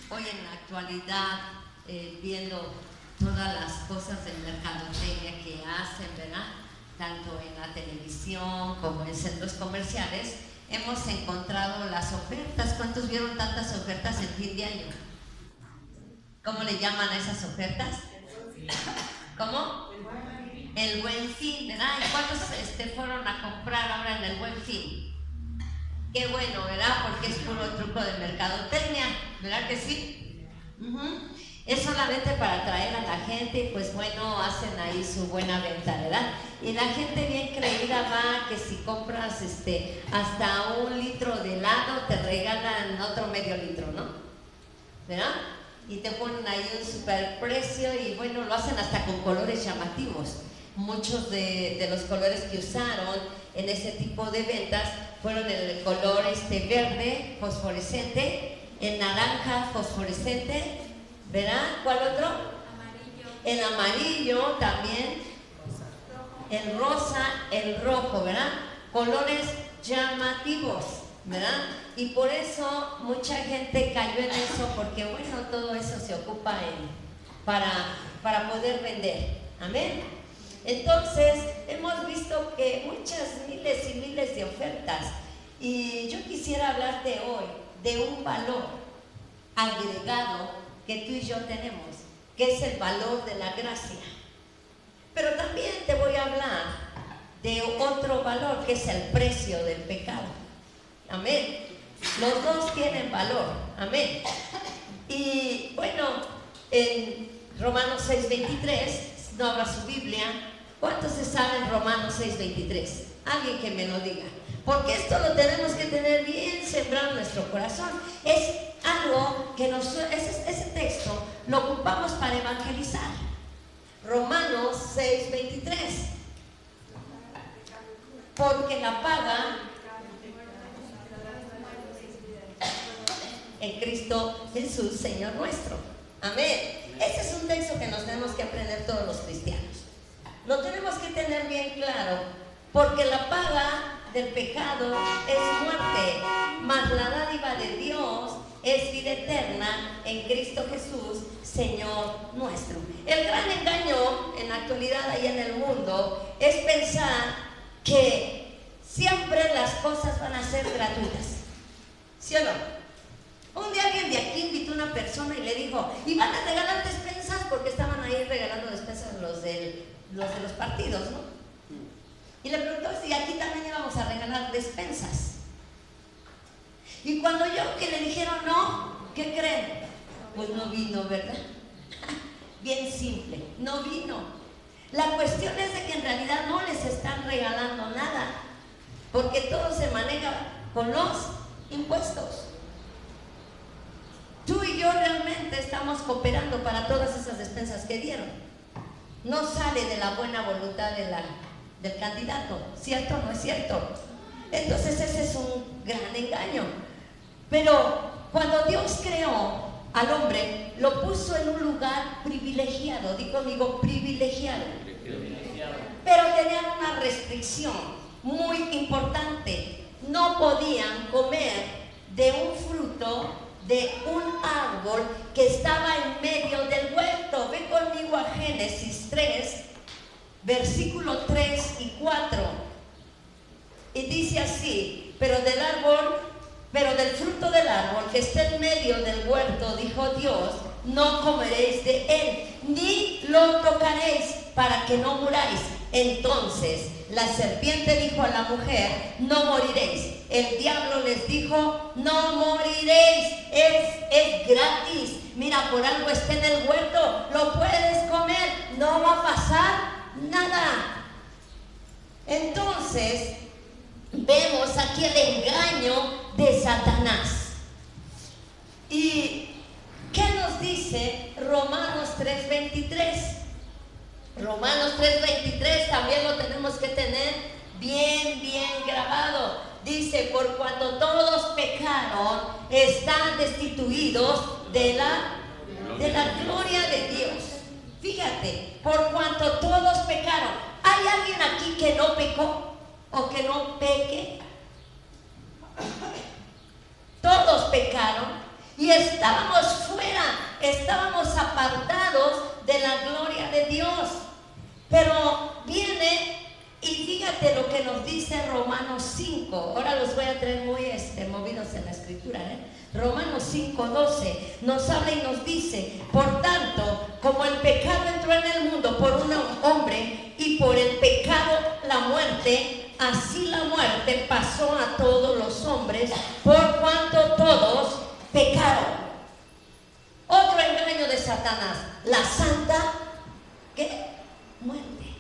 hoy en la actualidad, viendo todas las cosas de mercadotecnia que hacen, ¿verdad? Tanto en la televisión como en centros comerciales, hemos encontrado las ofertas. ¿Cuántos vieron tantas ofertas en fin de año? ¿Cómo le llaman a esas ofertas? ¿Cómo? El Buen Fin, ¿verdad? ¿Y cuántos fueron a comprar ahora en el Buen Fin? Qué bueno, ¿verdad? Porque es puro truco de mercadotecnia, ¿verdad que sí? Es solamente para atraer a la gente y pues bueno, hacen ahí su buena venta, ¿verdad? Y la gente bien creída va que si compras hasta 1 litro de helado te regalan otro medio litro, ¿no? ¿Verdad? Y te ponen ahí un super precio y bueno, lo hacen hasta con colores llamativos. Muchos de los colores que usaron en ese tipo de ventas fueron el color verde fosforescente, el naranja fosforescente, ¿verdad? ¿Cuál otro? Amarillo. El amarillo también, el rosa, el rojo, ¿verdad? Colores llamativos, ¿verdad? Y por eso mucha gente cayó en eso, porque bueno, todo eso se ocupa para poder vender. Amén. Entonces, hemos visto que muchas miles y miles de ofertas, y yo quisiera hablarte hoy de un valor agregado que tú y yo tenemos, que es el valor de la gracia. Pero también te voy a hablar de otro valor, que es el precio del pecado. Amén. Los dos tienen valor. Amén. Y bueno, en Romanos 6:23, no abra su Biblia. ¿Cuántos se saben Romanos 6:23? Alguien que me lo diga. Porque esto lo tenemos que tener bien sembrado en nuestro corazón. Es algo que ese texto lo ocupamos para evangelizar. Romanos 6:23. Porque la paga en Cristo Jesús, Señor nuestro. Amén. Ese es un texto que nos tenemos que aprender todos los cristianos. Lo tenemos que tener bien claro, porque la paga del pecado es muerte, mas la dádiva de Dios es vida eterna en Cristo Jesús, Señor nuestro. El gran engaño en la actualidad ahí en el mundo es pensar que siempre las cosas van a ser gratuitas. ¿Sí o no? Un día alguien de aquí invitó a una persona y le dijo, y van a regalar despensas, porque estaban ahí regalando despensas los de los partidos, ¿no? Y le preguntó si aquí también íbamos a regalar despensas. Y cuando yo que le dijeron no, ¿qué creen? Pues no vino, ¿verdad? Bien simple, no vino. La cuestión es de que en realidad no les están regalando nada, porque todo se maneja con los impuestos. Tú y yo realmente estamos cooperando para todas esas despensas que dieron. No sale de la buena voluntad del candidato, ¿cierto o no es cierto? Entonces ese es un gran engaño. Pero cuando Dios creó al hombre, lo puso en un lugar privilegiado. Di conmigo, privilegiado. Pero tenían una restricción muy importante. No podían comer de un fruto de un árbol que estaba en medio del huerto. Ve conmigo a Génesis 3, versículo 3 y 4. Y dice así: pero del fruto del árbol que está en medio del huerto, dijo Dios, no comeréis de él, ni lo tocaréis, para que no muráis. Entonces la serpiente dijo a la mujer, no moriréis. El diablo les dijo, no moriréis, es gratis. Mira, por algo está en el huerto, lo puedes comer, no va a pasar nada. Entonces vemos aquí el engaño de Satanás. ¿Y qué nos dice Romanos 3:23? Romanos 3:23 también lo tenemos que tener bien grabado. Dice, por cuanto todos pecaron, están destituidos de la gloria de Dios. Fíjate, por cuanto todos pecaron. ¿Hay alguien aquí que no pecó o que no peque? Todos pecaron. y estábamos fuera, estábamos apartados de la gloria de Dios. Pero viene y fíjate lo que nos dice Romanos 5. Ahora los voy a traer muy movidos en la escritura, Romanos 5:12 nos habla y nos dice: por tanto, como el pecado entró en el mundo por un hombre, y por el pecado la muerte, así la muerte pasó a todos los hombres, por cuanto todos pecaron. Otro engaño de Satanás: la santa, ¿qué? Muerte.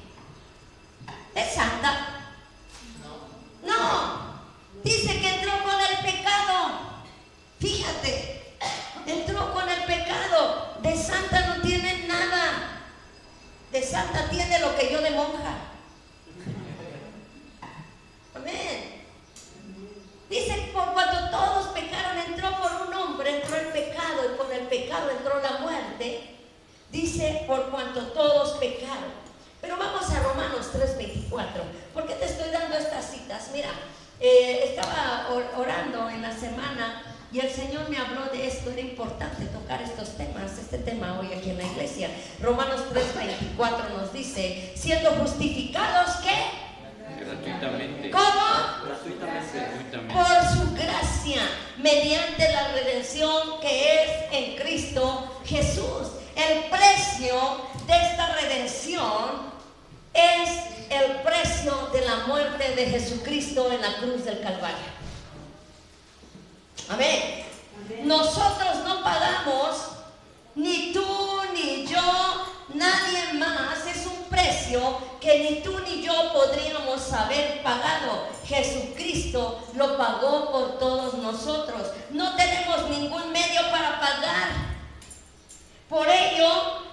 ¿Es santa? No. Dice que entró con el pecado. Fíjate, entró con el pecado. De santa no tiene nada. De santa tiene lo que yo de monja. Amén. Dice: por cuanto todos pecaron, entró por un hombre, entró el pecado, y con el pecado entró la muerte. Dice: por cuanto todos pecaron. Pero vamos a Romanos 3:24. ¿Por qué te estoy dando estas citas? Mira, estaba orando en la semana y el Señor me habló de esto. Era importante tocar estos temas, este tema hoy aquí en la iglesia. Romanos 3:24 nos dice: siendo justificados, ¿qué? Gratuitamente. ¿Cómo? Gratuitamente. Por su gracia, mediante la redención que es en Cristo Jesús. El precio de esta redención es el precio de la muerte de Jesucristo en la cruz del Calvario. Amén. Nosotros no pagamos, ni tú ni yo, nadie más. Es un precio que ni tú ni yo podríamos haber pagado. Jesucristo lo pagó por todos nosotros. No tenemos ningún medio para pagar. Por ello,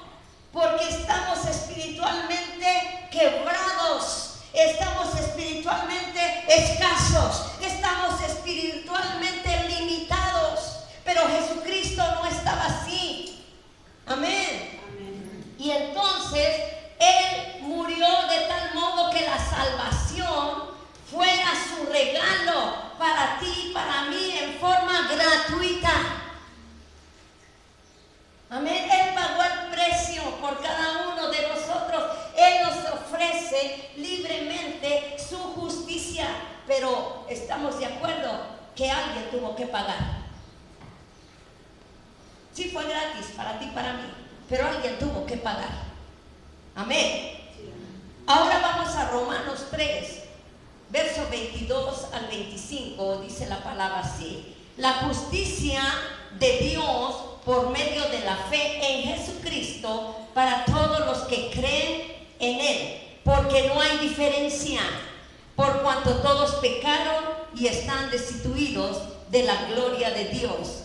porque estamos espiritualmente quebrados, estamos espiritualmente escasos, estamos espiritualmente limitados, pero Jesucristo no estaba así. Amén. Amén. Y entonces Él murió de tal modo que la salvación fuera su regalo para ti y para mí en forma gratuita. Amén. Él pagó el precio por cada uno de nosotros. Él nos ofrece libremente su justicia. Pero estamos de acuerdo que alguien tuvo que pagar. Sí, fue gratis para ti y para mí, pero alguien tuvo que pagar. Amén. Ahora vamos a Romanos 3, verso 22 al 25. Dice la palabra así: la justicia de Dios por medio de la fe en Jesucristo para todos los que creen en Él, porque no hay diferencia, por cuanto todos pecaron y están destituidos de la gloria de Dios,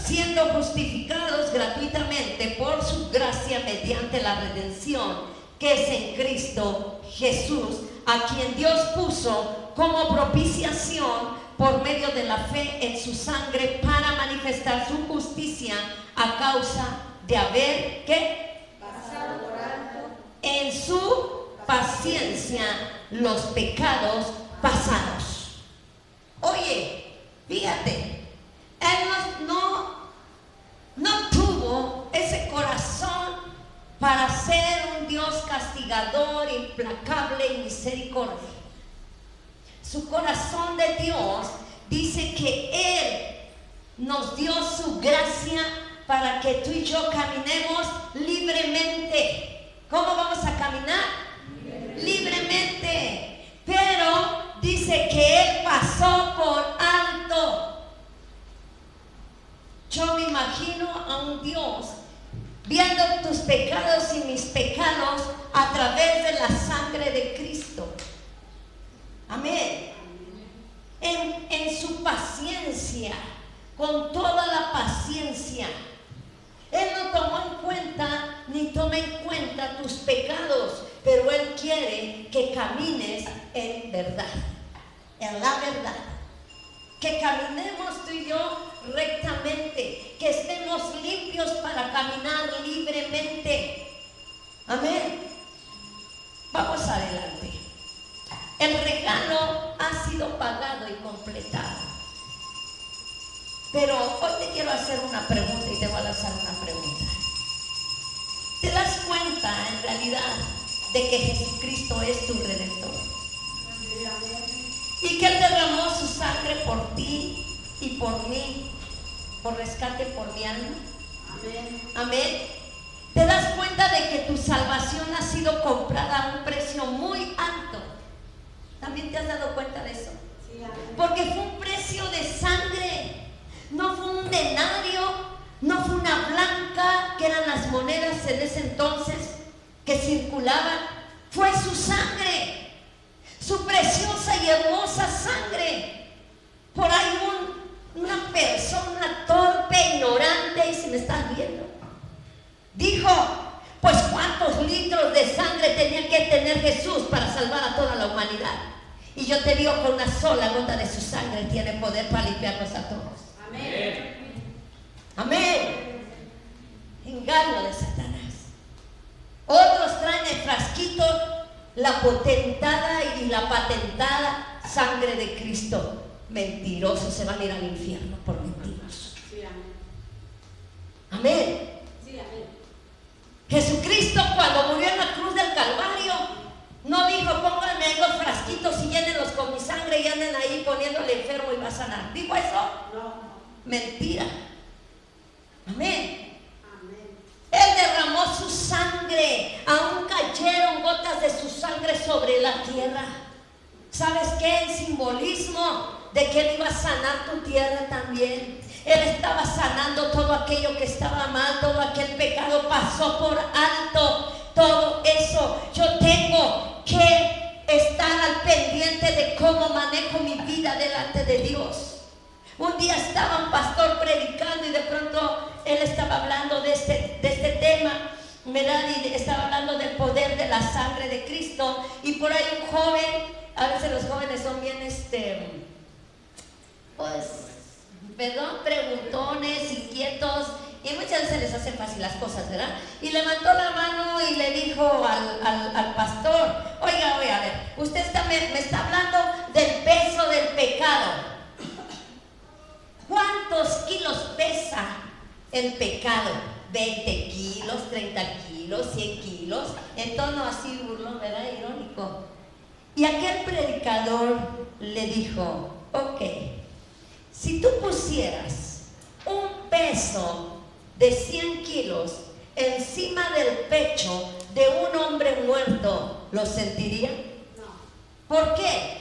siendo justificados gratuitamente por su gracia mediante la redención que es en Cristo Jesús, a quien Dios puso como propiciación por medio de la fe en su sangre para manifestar su justicia a causa de haber pasado por alto en su paciencia los pecados pasados. Oye, fíjate, Él no tuvo ese corazón para ser un Dios castigador, implacable y misericordia. Su corazón de Dios dice que Él nos dio su gracia para que tú y yo caminemos libremente. ¿Cómo vamos a caminar? Libremente. Pero dice que Él pasó por alto. Yo me imagino a un Dios viendo tus pecados y mis pecados a través de la sangre de Cristo. Amén. En su paciencia, con toda la paciencia. Él no tomó en cuenta ni toma en cuenta tus pecados, pero Él quiere que camines en verdad, en la verdad. Que caminemos tú y yo rectamente, que estemos limpios para caminar libremente. Amén. Vamos adelante. El regalo ha sido pagado y completado. Pero hoy te quiero hacer una pregunta y te voy a lanzar una pregunta. ¿Te das cuenta en realidad de que Jesucristo es tu Redentor? Y que Él derramó su sangre por ti y por mí, por rescate por mi alma. Amén. Amén. ¿Te das cuenta de que tu salvación ha sido comprada a un precio muy alto? ¿También te has dado cuenta de eso? Sí, amén. Porque fue un precio de sangre, no fue un denario, no fue una blanca, que eran las monedas en ese entonces que circulaban. Fue su sangre, su preciosa y hermosa sangre. Por ahí una persona torpe, ignorante, y si me estás viendo, dijo, pues cuántos litros de sangre tenía que tener Jesús para salvar a toda la humanidad. Y yo te digo que una sola gota de su sangre tiene poder para limpiarnos a todos. Amén. Amén. Engaño de Satanás. Otros traen el frasquito, la potentada y la patentada sangre de Cristo. Mentirosos, se van a ir al infierno por mentirosos. Sí, amén. Amén. Sí, amén. Jesucristo, cuando murió en la cruz del Calvario, no dijo, pónganme ahí los frasquitos y llénenlos con mi sangre y anden ahí poniéndole enfermo y va a sanar. ¿Dijo eso? No. Mentira. Amén. Amén. Él derramó su sangre, aún cayeron gotas de su sangre sobre la tierra. ¿Sabes qué? El simbolismo de que Él iba a sanar tu tierra también. Él estaba sanando todo aquello que estaba mal, todo aquel pecado pasó por alto. Todo eso yo tengo que estar al pendiente de cómo manejo mi vida delante de Dios. Un día estaba un pastor predicando y de pronto él estaba hablando de este tema, ¿verdad? Y estaba hablando del poder de la sangre de Cristo. Y por ahí un joven, a veces los jóvenes son bien, preguntones, inquietos, y muchas veces les hacen fácil las cosas, ¿verdad? Y levantó la mano y le dijo al pastor, oiga, a ver, usted me está hablando del peso del pecado. ¿Cuántos kilos pesa el pecado? 20 kilos, 30 kilos, 100 kilos, en tono así burlón, ¿verdad? Irónico. Y aquel predicador le dijo, ok, si tú pusieras un peso de 100 kilos encima del pecho de un hombre muerto, ¿lo sentiría? No. ¿Por qué?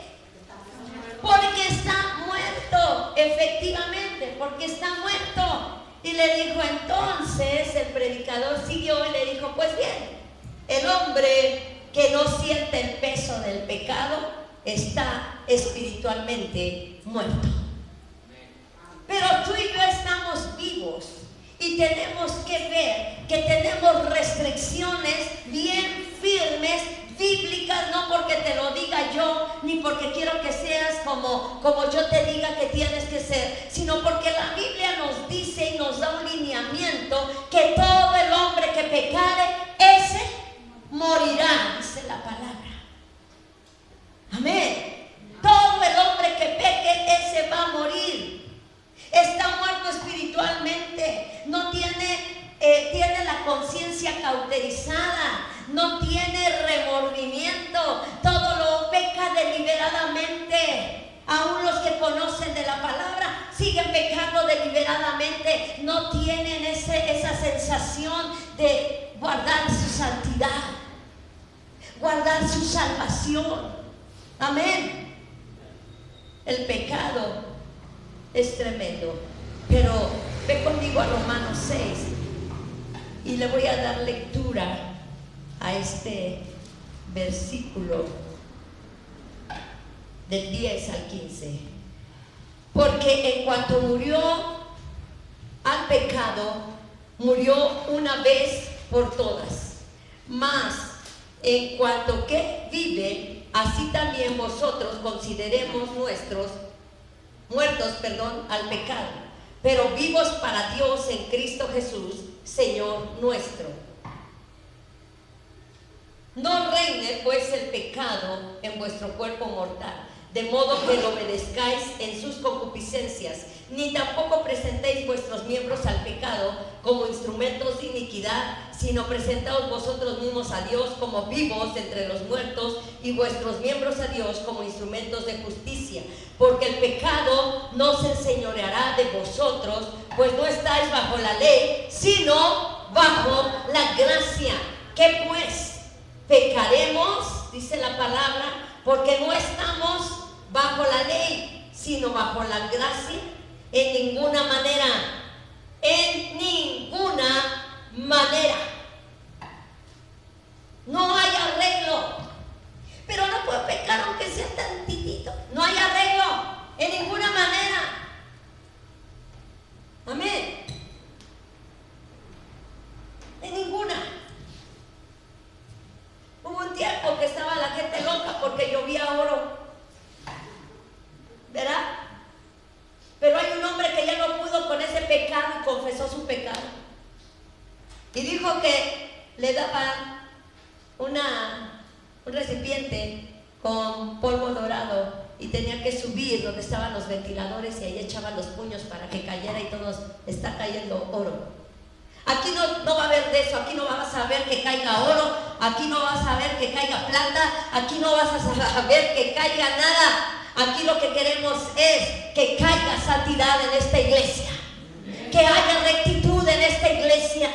Porque está muerto, efectivamente, porque está muerto. Y le dijo, entonces el predicador siguió y le dijo, pues bien, el hombre que no siente el peso del pecado está espiritualmente muerto. Pero tú y yo estamos vivos y tenemos que ver que tenemos restricciones bien firmes, bíblicas, no porque te lo diga yo, ni porque quiero que seas como yo te diga que tienes que ser, sino porque la Biblia nos dice y nos da un lineamiento que todo el hombre que pecare, ese morirá, dice la palabra. Amén. Todo el hombre que peque, ese va a morir. Está muerto espiritualmente, no tiene, tiene la conciencia cauterizada, no tiene remordimiento, todo lo peca deliberadamente. Aún los que conocen de la palabra siguen pecando deliberadamente, no tienen esa sensación de guardar su santidad, guardar su salvación. Amén. El pecado es tremendo, pero ve conmigo a Romanos 6 y le voy a dar lectura a este versículo del 10 al 15. Porque en cuanto murió al pecado, murió una vez por todas, mas en cuanto que vive, así también vosotros consideremos muertos al pecado, pero vivos para Dios en Cristo Jesús, Señor nuestro. No reine pues el pecado en vuestro cuerpo mortal, de modo que lo obedezcáis en sus concupiscencias, ni tampoco presentéis vuestros miembros al pecado como instrumentos de iniquidad, sino presentaos vosotros mismos a Dios como vivos entre los muertos y vuestros miembros a Dios como instrumentos de justicia. Porque el pecado no se enseñoreará de vosotros, pues no estáis bajo la ley, sino bajo la gracia. ¿Qué pues? ¿Pecaremos? Dice la palabra, porque no estamos bajo la ley, sino bajo la gracia. En ninguna manera, en ninguna manera. No hay arreglo. Pero no puedo pecar aunque sea tantitito. No hay arreglo, en ninguna manera. Amén. En ninguna. Hubo un tiempo que estaba la gente loca porque llovía oro, ¿verdad? Pero hay un hombre que ya no pudo con ese pecado y confesó su pecado. Y dijo que le daban un recipiente con polvo dorado y tenía que subir donde estaban los ventiladores y ahí echaban los puños para que cayera y todos, está cayendo oro. Aquí no va a haber de eso, aquí no vas a ver que caiga oro, aquí no vas a ver que caiga plata, aquí no vas a ver que caiga nada. Aquí lo que queremos es que caiga santidad en esta iglesia, que haya rectitud en esta iglesia,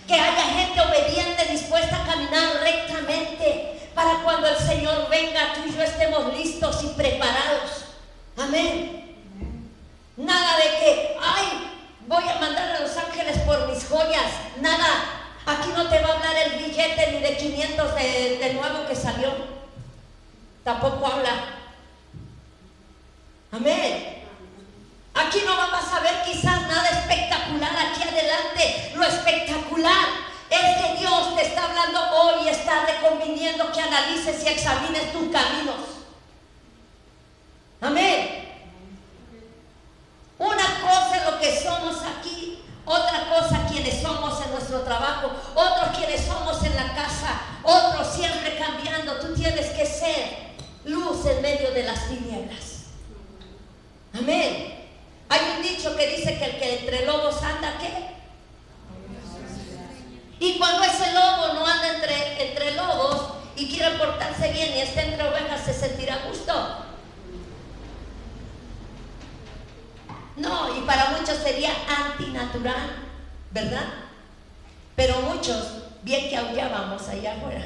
que haya gente obediente, dispuesta a caminar rectamente, para cuando el Señor venga, tú y yo estemos listos y preparados. Amén. Nada de que, ay, voy a mandar a los ángeles por mis joyas. Nada. Aquí no te va a hablar el billete ni de 500 de nuevo que salió. Tampoco habla. Amén. Aquí no vamos a ver quizás nada espectacular aquí adelante. Lo espectacular es que Dios te está hablando hoy y está reconviniendo que analices y examines tus caminos. Amén. Una cosa es lo que somos aquí, otra cosa quienes somos en nuestro trabajo, otros quienes somos en la casa, otros siempre cambiando. Tú tienes que ser luz en medio de las tinieblas. Amén. Hay un dicho que dice que el que entre lobos anda, ¿qué? Y cuando ese lobo no anda entre lobos y quiere portarse bien y está entre ovejas, ¿se sentirá a gusto? No, y para muchos sería antinatural, ¿verdad? Pero muchos, bien que aullábamos allá afuera,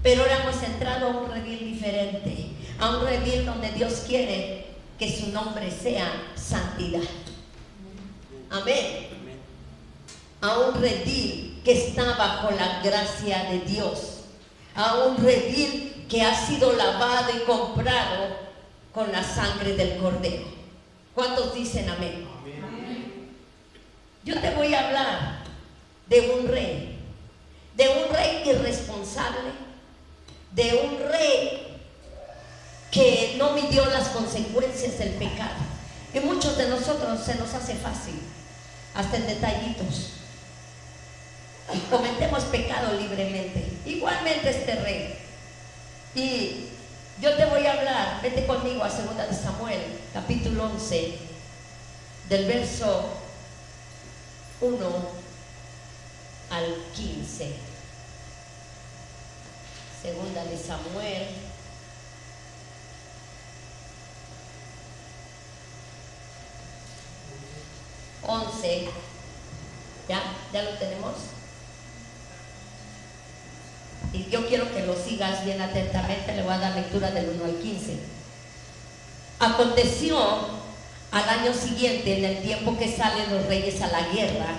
pero ahora hemos entrado a un redil diferente, a un redil donde Dios quiere que su nombre sea santidad. Amén. A un redil que está bajo la gracia de Dios, a un redil que ha sido lavado y comprado con la sangre del Cordero. ¿Cuántos dicen amén? Amén. Yo te voy a hablar de un rey irresponsable, de un rey que no midió las consecuencias del pecado. Y muchos de nosotros se nos hace fácil, hasta en detallitos, y cometemos pecado libremente. Igualmente este rey. Y yo te voy a hablar, vete conmigo a 2 de Samuel, capítulo 11, del verso 1 al 15. 2 de Samuel 11. ¿Ya lo tenemos? Y yo quiero que lo sigas bien atentamente. Le voy a dar lectura del 1 al 15. Aconteció al año siguiente, en el tiempo que salen los reyes a la guerra,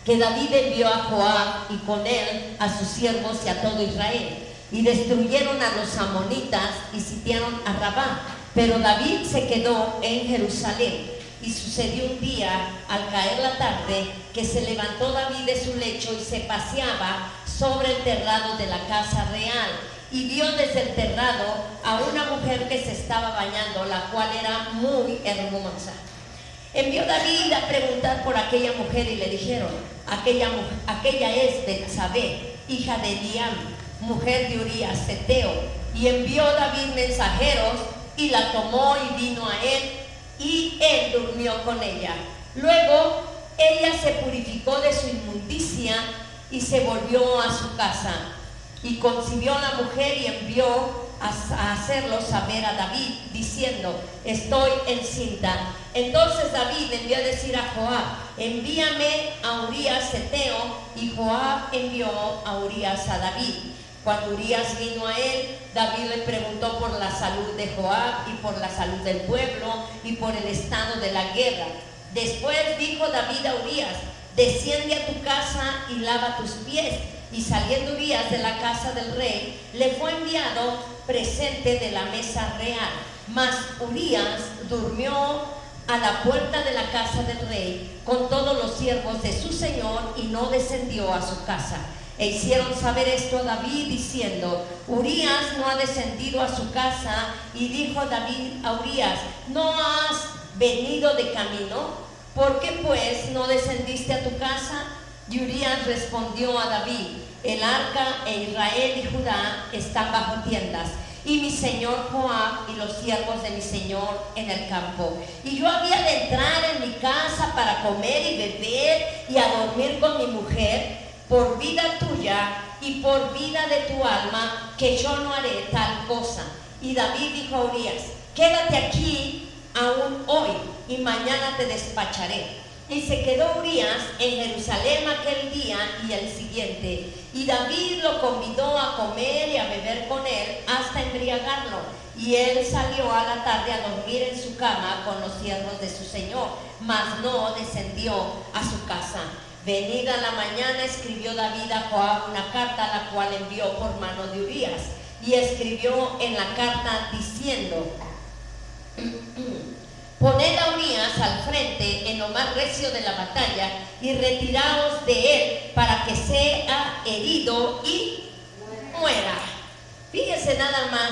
que David envió a Joab y con él a sus siervos y a todo Israel, y destruyeron a los amonitas y sitiaron a Rabá. Pero David se quedó en Jerusalén. Y sucedió un día, al caer la tarde, que se levantó David de su lecho y se paseaba sobre el terrado de la casa real, y vio desde el terrado a una mujer que se estaba bañando, la cual era muy hermosa. Envió David a preguntar por aquella mujer y le dijeron: aquella es Betsabé, hija de Eliam, mujer de Urías Heteo. Y envió David mensajeros y la tomó y vino a él, y él durmió con ella. Luego ella se purificó de su inmundicia y se volvió a su casa. Y concibió la mujer y envió a hacerlo saber a David, diciendo: estoy encinta. Entonces David envió a decir a Joab: envíame a Urías Heteo. Y Joab envió a Urías a David. Cuando Urías vino a él, David le preguntó por la salud de Joab y por la salud del pueblo y por el estado de la guerra. Después dijo David a Urías: desciende a tu casa y lava tus pies. Y saliendo Urías de la casa del rey, le fue enviado presente de la mesa real. Mas Urías durmió a la puerta de la casa del rey con todos los siervos de su señor y no descendió a su casa. E hicieron saber esto a David diciendo: Urías no ha descendido a su casa. Y dijo David a Urías: ¿no has venido de camino? ¿Por qué pues no descendiste a tu casa? Y Urías respondió a David: el arca e Israel y Judá están bajo tiendas, y mi señor Joab y los siervos de mi señor en el campo. Y yo había de entrar en mi casa para comer y beber y a dormir con mi mujer. Por vida tuya y por vida de tu alma, que yo no haré tal cosa. Y David dijo a Urías: quédate aquí aún hoy, y mañana te despacharé. Y se quedó Urías en Jerusalén aquel día y el siguiente. Y David lo convidó a comer y a beber con él hasta embriagarlo. Y él salió a la tarde a dormir en su cama con los siervos de su señor, mas no descendió a su casa. Venida la mañana, escribió David a Joab una carta, la cual envió por mano de Urías. Y escribió en la carta diciendo: poned a Urías al frente en lo más recio de la batalla y retiraos de él para que sea herido y muera. Fíjese nada más,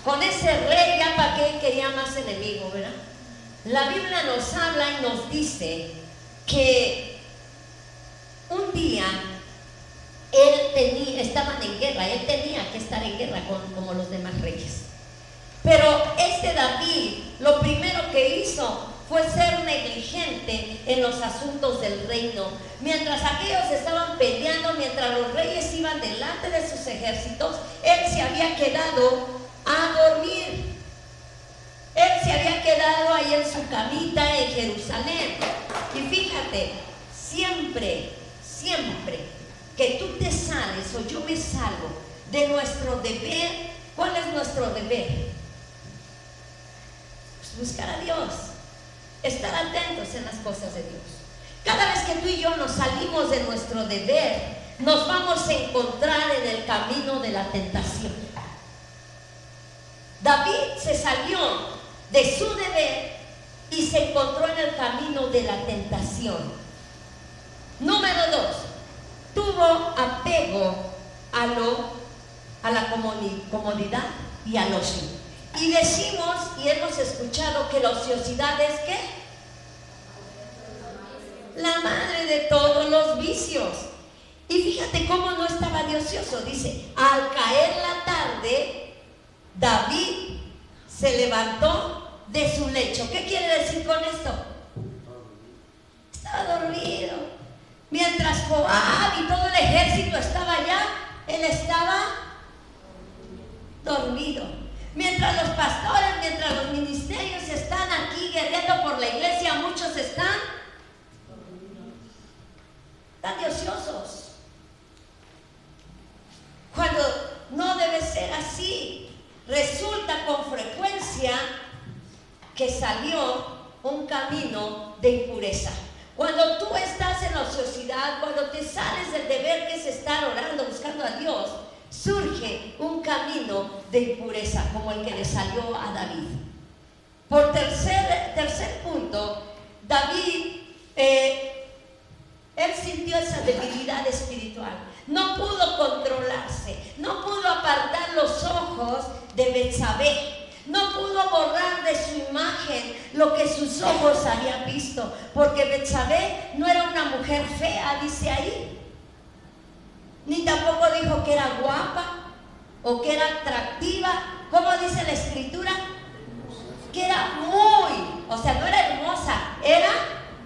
con ese rey ya para qué quería más enemigo, ¿verdad? La Biblia nos habla y nos dice que un día estaban en guerra, él tenía que estar en guerra como los demás reyes. Pero este David, lo primero que hizo fue ser negligente en los asuntos del reino. Mientras aquellos estaban peleando, mientras los reyes iban delante de sus ejércitos, él se había quedado a dormir. Él se había quedado ahí en su camita en Jerusalén. Y fíjate, siempre que tú te sales o yo me salgo de nuestro deber, ¿cuál es nuestro deber? Buscar a Dios, estar atentos en las cosas de Dios. Cada vez que tú y yo nos salimos de nuestro deber, nos vamos a encontrar en el camino de la tentación. David se salió de su deber y se encontró en el camino de la tentación. Número 2, tuvo apego a la comodidad y al ocio. Y decimos y hemos escuchado que la ociosidad es ¿qué? La madre de todos los vicios. Y fíjate cómo no estaba de ocioso. Dice: al caer la tarde, David se levantó de su lecho. ¿Qué quiere decir con esto? Estaba dormido. Mientras Joab y todo el ejército estaba allá, él estaba dormido. Mientras los pastores, mientras los ministerios están aquí guerreando por la iglesia, muchos están de ociosos. Cuando no debe ser así. Resulta con frecuencia que salió un camino de impureza. Cuando tú estás en la ociosidad, cuando te sales del deber que es estar orando, buscando a Dios, surge un camino de impureza como el que le salió a David. Por tercer punto, David, él sintió esa debilidad espiritual. No pudo controlarse, no pudo apartar los ojos de Betsabé. No pudo borrar de su imagen lo que sus ojos habían visto, porque Betsabé no era una mujer fea, dice ahí, ni tampoco dijo que era guapa o que era atractiva. ¿Cómo dice la escritura? que era muy, o sea, no era hermosa, era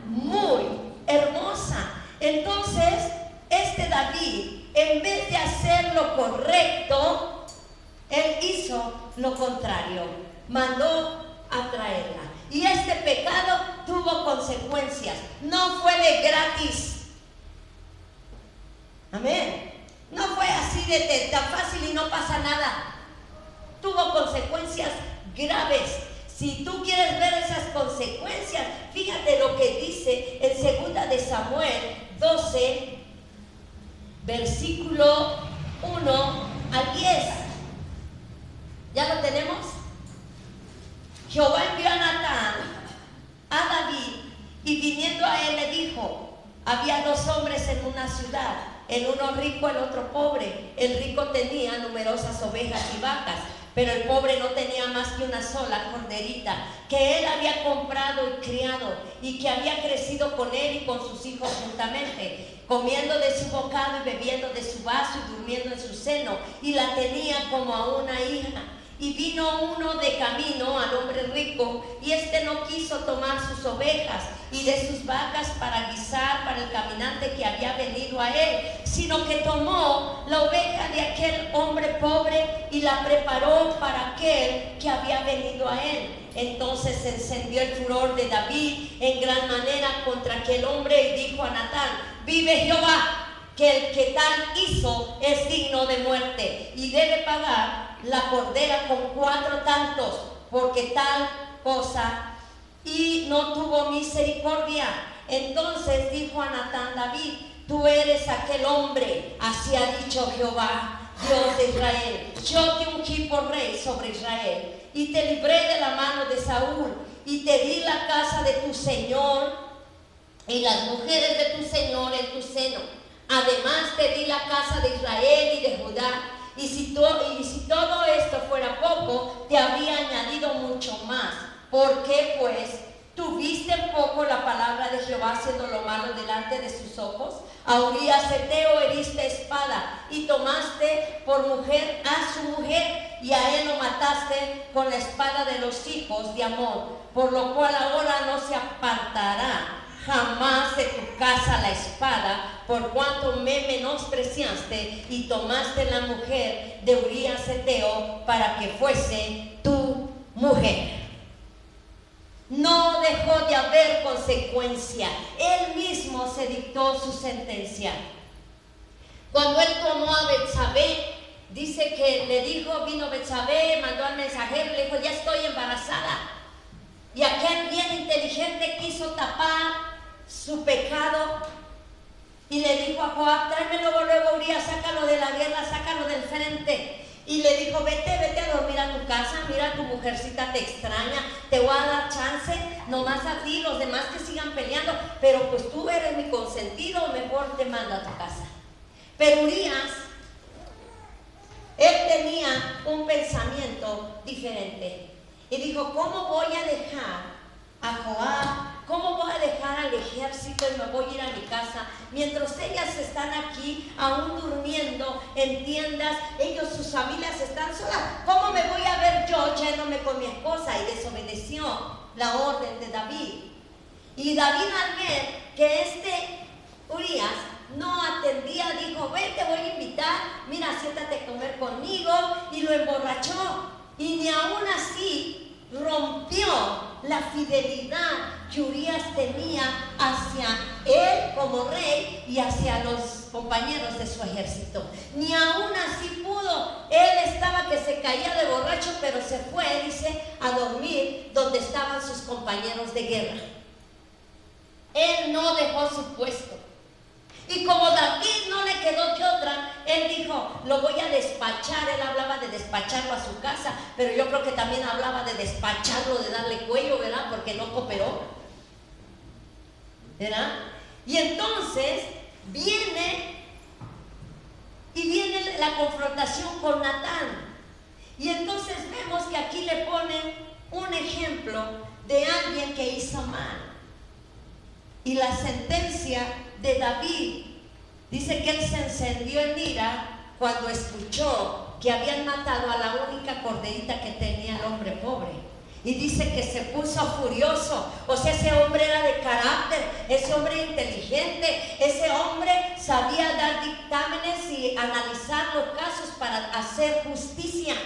muy hermosa. Entonces, este David, en vez de hacer lo correcto, él hizo lo contrario, mandó a traerla. Y este pecado tuvo consecuencias, no fue de gratis. Amén. No fue así de tan fácil y no pasa nada. Tuvo consecuencias graves. Si tú quieres ver esas consecuencias, fíjate lo que dice en 2 de Samuel 12, versículo 1 al 10. ¿Ya lo tenemos? Jehová envió a Natán a David, y viniendo a él le dijo: había 2 hombres en una ciudad, el uno rico, el otro pobre. El rico tenía numerosas ovejas y vacas, pero el pobre no tenía más que una sola corderita, que él había comprado y criado, y que había crecido con él y con sus hijos juntamente, comiendo de su bocado y bebiendo de su vaso y durmiendo en su seno, y la tenía como a una hija. Y vino uno de camino al hombre rico, y éste no quiso tomar sus ovejas y de sus vacas para guisar para el caminante que había venido a él, sino que tomó la oveja de aquel hombre pobre y la preparó para aquel que había venido a él. Entonces se encendió el furor de David en gran manera contra aquel hombre, y dijo a Natán: vive Jehová, que el que tal hizo es digno de muerte, y debe pagar la cordera con 4 tantos, porque tal cosa, y no tuvo misericordia. Entonces dijo a Natán David: tú eres aquel hombre, así ha dicho Jehová, Dios de Israel: yo te ungí por rey sobre Israel, y te libré de la mano de Saúl, y te di la casa de tu señor y las mujeres de tu señor en tu seno. Además te di la casa de Israel y de Judá. Y si todo esto fuera poco, te habría añadido mucho más. ¿Por qué, pues, tuviste en poco la palabra de Jehová, haciendo lo malo delante de sus ojos? A Urías heteo heriste espada, y tomaste por mujer a su mujer, y a él lo mataste con la espada de los hijos de Amón, por lo cual ahora no se apartará jamás de tu casa la espada, por cuanto me menospreciaste y tomaste la mujer de Urías heteo para que fuese tu mujer. No dejó de haber consecuencia, él mismo se dictó su sentencia. Cuando él tomó a Betsabé, dice que le dijo, vino Betsabé, mandó al mensajero y le dijo: ya estoy embarazada. Y aquel bien inteligente quiso tapar su pecado y le dijo a Joab: tráemelo luego, Urías, sácalo de la guerra, sácalo del frente. Y le dijo: vete a dormir a tu casa, mira, tu mujercita te extraña, te voy a dar chance, nomás a ti, los demás que sigan peleando, pero pues tú eres mi consentido, mejor te mando a tu casa. Pero Urías, él tenía un pensamiento diferente y dijo: ¿cómo voy a dejar a Joab? ¿Cómo voy a dejar al ejército y me voy a ir a mi casa? Mientras ellas están aquí, aún durmiendo en tiendas, sus familias están solas. ¿Cómo me voy a ver yo yéndome con mi esposa? Y desobedeció la orden de David. Y David, al ver que Urías no atendía, dijo: ven, te voy a invitar, mira, siéntate a comer conmigo, y lo emborrachó. Y ni aún así rompió la fidelidad que Urías tenía hacia él como rey y hacia los compañeros de su ejército. Ni aún así pudo. Él estaba que se caía de borracho, pero se fue, dice, a dormir donde estaban sus compañeros de guerra. Él no dejó su puesto. Y como David no le quedó de otra, él dijo: lo voy a despachar. Él hablaba de despacharlo a su casa, pero yo creo que también hablaba de despacharlo, de darle cuello, ¿verdad? Porque no cooperó, ¿verdad? Y entonces viene la confrontación con Natán. Y entonces vemos que aquí le ponen un ejemplo de alguien que hizo mal. Y la sentencia de David dice que él se encendió en ira cuando escuchó que habían matado a la única corderita que tenía el hombre pobre. Y dice que se puso furioso. O sea, ese hombre era de carácter, ese hombre inteligente, ese hombre sabía dar dictámenes y analizar los casos para hacer justicia.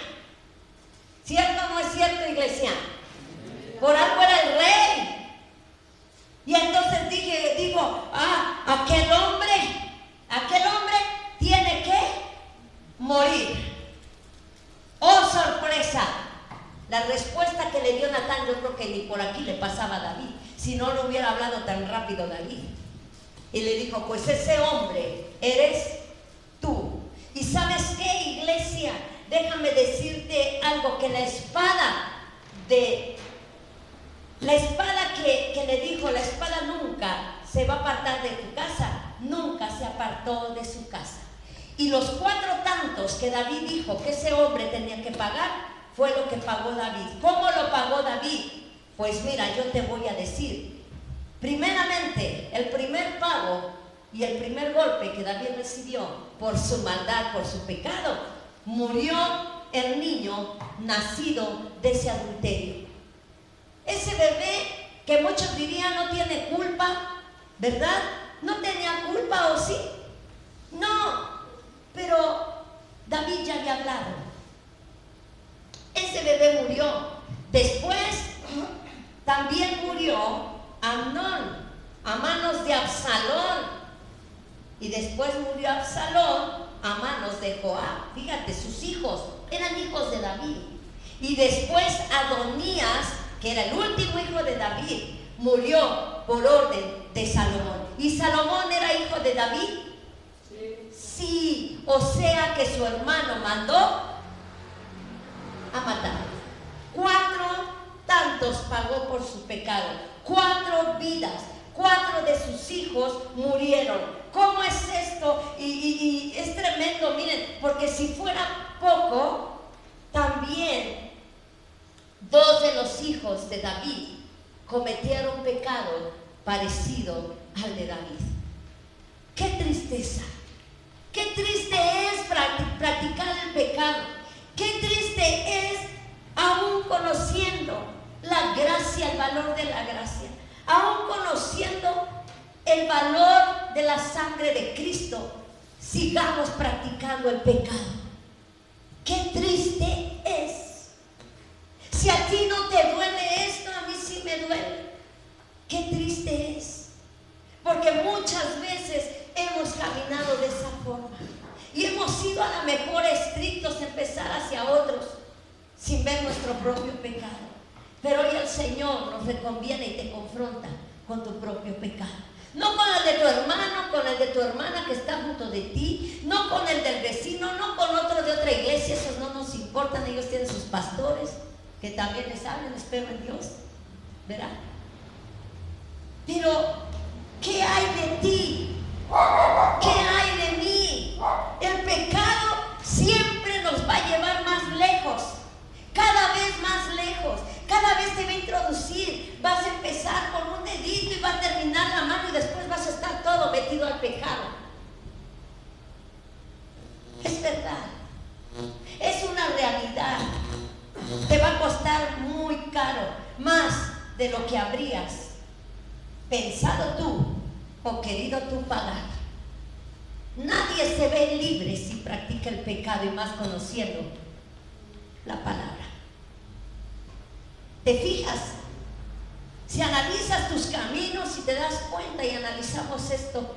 ¿Cierto o no es cierto, iglesia? Por algo era el rey. Y entonces digo, aquel hombre tiene que morir. ¡Oh, sorpresa! La respuesta que le dio Natán, yo creo que ni por aquí le pasaba a David, si no lo hubiera hablado tan rápido David. Y le dijo, pues ese hombre eres tú. ¿Y sabes qué, iglesia? Déjame decirte algo, que la espada que le dijo, la espada nunca se va a apartar de tu casa, nunca se apartó de su casa. Y los 4 tantos que David dijo que ese hombre tenía que pagar, fue lo que pagó David. ¿Cómo lo pagó David? Pues mira, yo te voy a decir. Primeramente, el primer pago y el primer golpe que David recibió por su maldad, por su pecado, murió el niño nacido de ese adulterio. Ese bebé que muchos dirían no tiene culpa, ¿verdad? ¿No tenía culpa o sí? No, pero David ya había hablado. Ese bebé murió. Después también murió Amnón a manos de Absalón. Y después murió Absalón a manos de Joab. Fíjate, sus hijos eran hijos de David. Y después Adonías, que era el último hijo de David, murió por orden de Salomón. ¿Y Salomón era hijo de David? Sí, o sea que su hermano mandó a matar. 4 tantos pagó por su pecado. 4 vidas, 4 de sus hijos murieron. ¿Cómo es esto? Y es tremendo, miren, porque si fuera poco, también 2 de los hijos de David cometieron pecado parecido al de David. ¡Qué tristeza! ¡Qué triste es practicar el pecado! ¡Qué triste es, aún conociendo la gracia, el valor de la gracia, aún conociendo el valor de la sangre de Cristo, sigamos practicando el pecado? ¡Qué triste es! Si a ti no te duele esto, a mí sí me duele. ¡Qué triste es! Porque muchas veces hemos caminado de esa forma. Y hemos sido a lo mejor estrictos en empezar hacia otros sin ver nuestro propio pecado. Pero hoy el Señor nos reconviene y te confronta con tu propio pecado. No con el de tu hermano, con el de tu hermana que está junto de ti, no con el del vecino, no con otro de otra iglesia. Esos no nos importan, ellos tienen sus pastores que también les hablan, espero en Dios, ¿verdad? Pero, ¿qué hay de ti? ¿Qué hay de mí? El pecado siempre nos va a llevar más lejos, cada vez más lejos. Cada vez te va a introducir, vas a empezar con un dedito y va a terminar la mano y después vas a estar todo metido al pecado. Es verdad, es una realidad. Te va a costar muy caro, más de lo que habrías pensado tú o querido tú pagar. Nadie se ve libre si practica el pecado y más conociendo la palabra. ¿Te fijas? Si analizas tus caminos y te das cuenta y analizamos esto,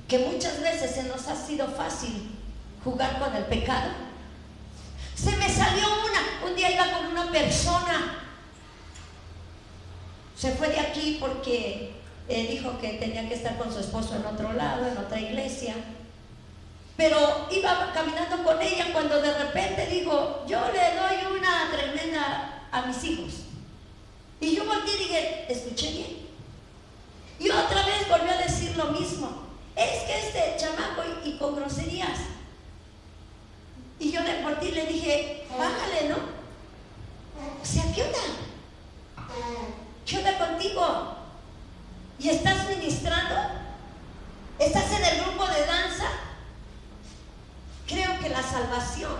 que muchas veces se nos ha sido fácil jugar con el pecado. Se me salió un día iba con una persona, se fue de aquí porque dijo que tenía que estar con su esposo en otro lado, en otra iglesia, pero iba caminando con ella cuando de repente digo, yo le doy una tremenda a mis hijos. Y yo volteé y dije, ¿escuché bien? Y otra vez volvió a decir lo mismo. Es que este chamaco y con groserías. Y yo le volteé y le dije, bájale, ¿no? O sea, ¿qué onda? ¿Qué onda contigo? ¿Y estás ministrando? ¿Estás en el grupo de danza? Creo que la salvación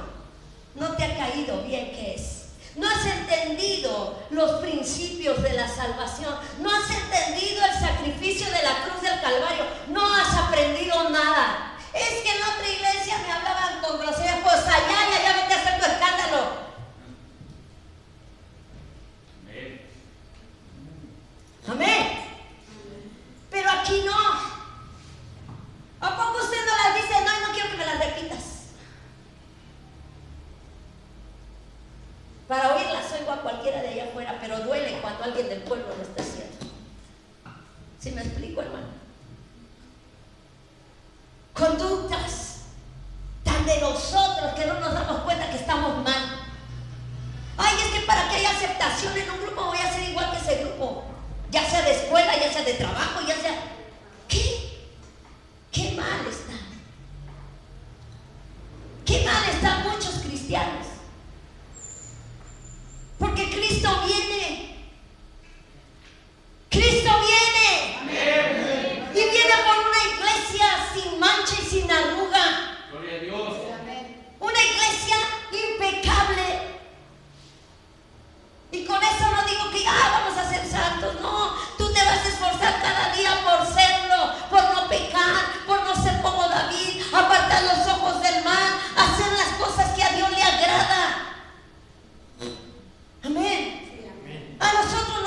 no te ha caído bien, ¿qué es? No has entendido los principios de la salvación. No has entendido el sacrificio de la cruz del Calvario. No has aprendido nada. Es que en otra iglesia me hablaban con grosería. Pues allá vete a hacer tu escándalo. Amén. Pero aquí no. ¿A poco usted no las dice? No quiero que me las repitas. Para oírlas oigo a cualquiera de allá afuera, pero duele cuando alguien del pueblo lo está haciendo. ¿Sí me explico, hermano? Conductas tan de nosotros que no nos damos cuenta que estamos mal. Ay, es que para que haya aceptación en un grupo voy a ser igual que ese grupo. Ya sea de escuela, ya sea de trabajo, ya sea... ¿Qué mal están? ¿Qué mal están muchos cristianos? Porque Cristo viene. Cristo viene. Amén. Y viene por una iglesia sin mancha y sin arruga. Gloria a Dios. Una iglesia impecable. Y con eso no digo que vamos a ser santos. No, tú te vas a esforzar cada día por serlo, por no pecar, por no ser como David, apartar los ojos del mal, hacer las cosas que a Dios le agrada. Amén. A nosotros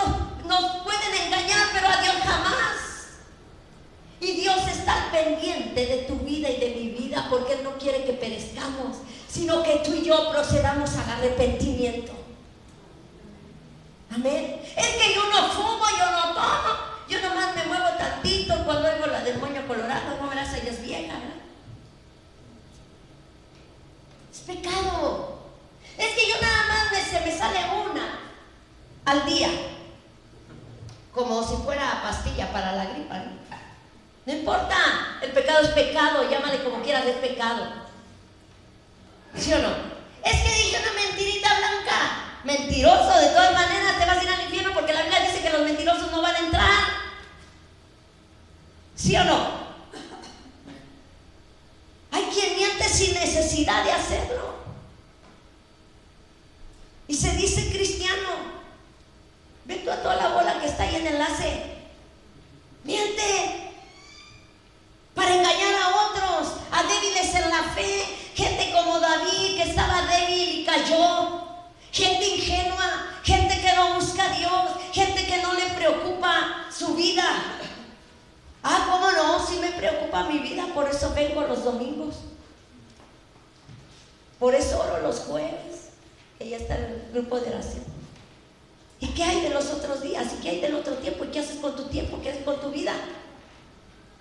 nos pueden engañar, pero a Dios jamás. Y Dios está al pendiente de tu vida y de mi vida, porque Él no quiere que perezcamos, sino que tú y yo procedamos al arrepentimiento. Amén. Es que yo no fumo, yo no tomo, yo nomás me muevo tantito cuando oigo la del moño colorado. No verás, ella es vieja, ¿verdad? Es pecado. Es que yo nada más se me sale una al día, como si fuera pastilla para la gripa, ¿no? No importa, el pecado es pecado, llámale como quieras, es pecado. ¿Sí o no? Es que dije una mentirita blanca. Mentiroso, de todas maneras te vas a ir al infierno, porque la Biblia dice que los mentirosos no van a entrar. ¿Sí o no? Hay quien miente sin necesidad de hacerlo. Y se dice cristiano. Ve tú a toda la bola que está ahí en enlace. Miente para engañar a otros, a débiles en la fe. Gente como David, que estaba débil y cayó. Gente ingenua, gente que no busca a Dios, gente que no le preocupa su vida. ¿Cómo no? Sí me preocupa mi vida, por eso vengo los domingos. Por eso oro los jueves, que ya está el grupo de oración. ¿Y qué hay de los otros días? ¿Y qué hay del otro tiempo? ¿Y qué haces con tu tiempo? ¿Qué haces con tu vida?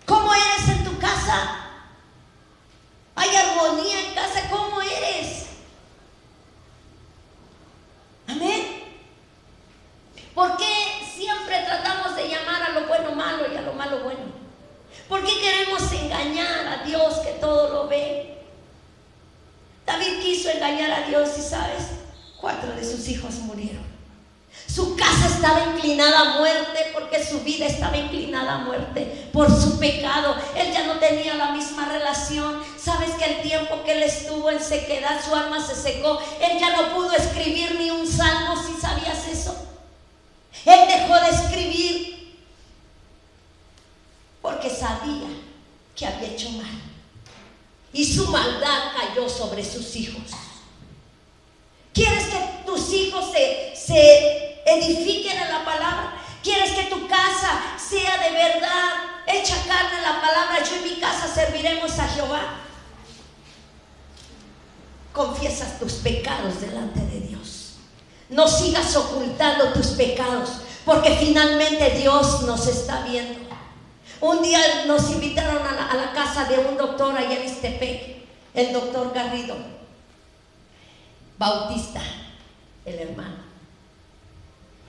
¿Cómo eres en tu casa? ¿Hay armonía en casa? ¿Cómo eres? Amén. ¿Por qué siempre tratamos de llamar a lo bueno malo y a lo malo bueno? ¿Por qué queremos engañar a Dios que todo lo ve? David quiso engañar a Dios y ¿sabes? 4 de sus hijos murieron. Su casa estaba inclinada a muerte porque su vida estaba inclinada a muerte por su pecado. Él ya no tenía la misma relación. Sabes que el tiempo que él estuvo en sequedad, su alma se secó. Él ya no pudo escribir ni un salmo. ¿Sí sabías eso? Él dejó de escribir porque sabía que había hecho mal. Y su maldad cayó sobre sus hijos. ¿Quieres que tus hijos se edifiquen en la palabra? ¿Quieres que tu casa sea de verdad hecha carne en la palabra? Yo y mi casa serviremos a Jehová. Confiesas tus pecados delante de Dios. No sigas ocultando tus pecados, porque finalmente Dios nos está viendo. Un día nos invitaron a la casa de un doctor allá en Ixtepec, el doctor Garrido Bautista, el hermano.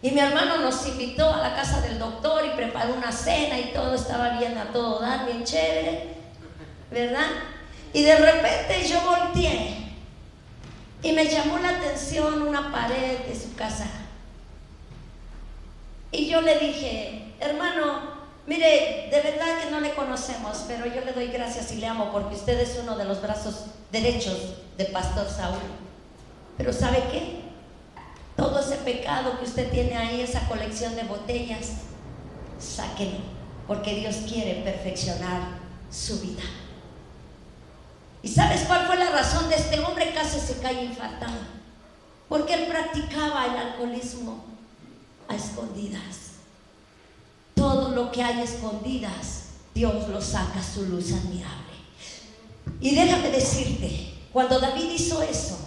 Y mi hermano nos invitó a la casa del doctor y preparó una cena y todo estaba bien a todo dar, bien chévere, ¿verdad? Y de repente yo volteé y me llamó la atención una pared de su casa. Y yo le dije, hermano, mire, de verdad que no le conocemos, pero yo le doy gracias y le amo porque usted es uno de los brazos derechos del pastor Saúl. Pero ¿sabe qué? Todo ese pecado que usted tiene ahí, esa colección de botellas, sáquelo, porque Dios quiere perfeccionar su vida. ¿Y sabes cuál fue la razón de este hombre? Casi se cae infartado, porque él practicaba el alcoholismo a escondidas. Todo lo que hay a escondidas, Dios lo saca a su luz admirable. Y déjame decirte, cuando David hizo eso,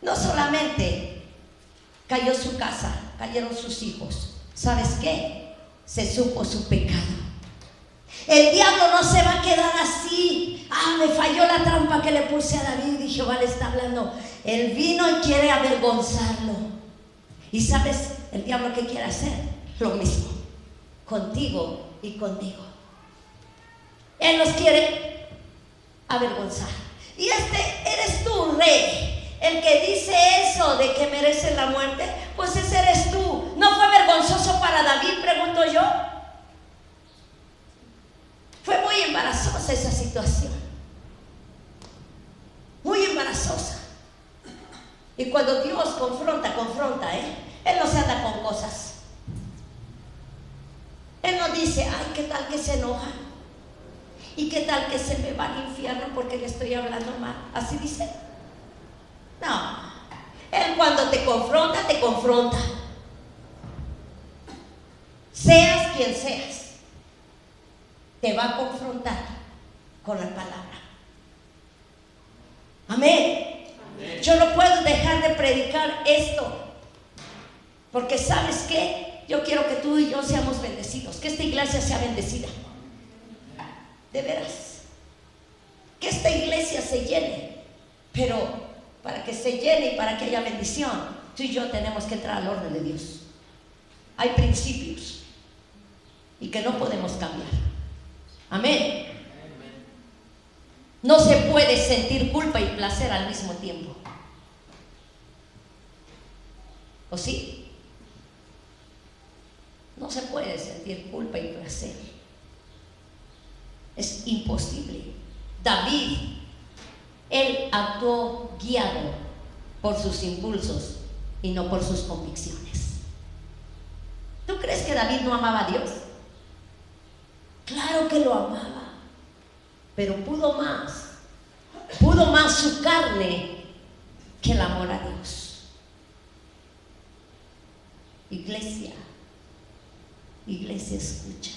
no solamente cayó su casa, cayeron sus hijos. ¿Sabes qué? Se supo su pecado. El diablo no se va a quedar así. Me falló la trampa que le puse a David, y Jehová le está hablando. Él vino y quiere avergonzarlo. ¿Y sabes el diablo qué quiere hacer? Lo mismo, contigo y conmigo. Él nos quiere avergonzar. Y eres tú, rey, el que dice eso de que merece la muerte. Pues ese eres tú. ¿No fue vergonzoso para David, pregunto yo? Fue muy embarazosa esa situación, muy embarazosa. Y cuando Dios confronta, Él no se anda con cosas. Él no dice, ay, ¿qué tal que se enoja? ¿Y qué tal que se me va al infierno porque le estoy hablando mal? Así dice. No, Él cuando te confronta, te confronta. Seas quien seas, te va a confrontar con la palabra. Amén. Amén. Yo no puedo dejar de predicar esto, porque ¿sabes qué? Yo quiero que tú y yo seamos bendecidos, que esta iglesia sea bendecida. De veras. Que esta iglesia se llene. Pero para que se llene y para que haya bendición, tú y yo tenemos que entrar al orden de Dios. Hay principios y que no podemos cambiar. Amén. No se puede sentir culpa y placer al mismo tiempo. ¿O sí? No se puede sentir culpa y placer. Es imposible. David, él actuó guiado por sus impulsos y no por sus convicciones. ¿Tú crees que David no amaba a Dios? Claro que lo amaba, pero pudo más su carne que el amor a Dios. Iglesia, escucha.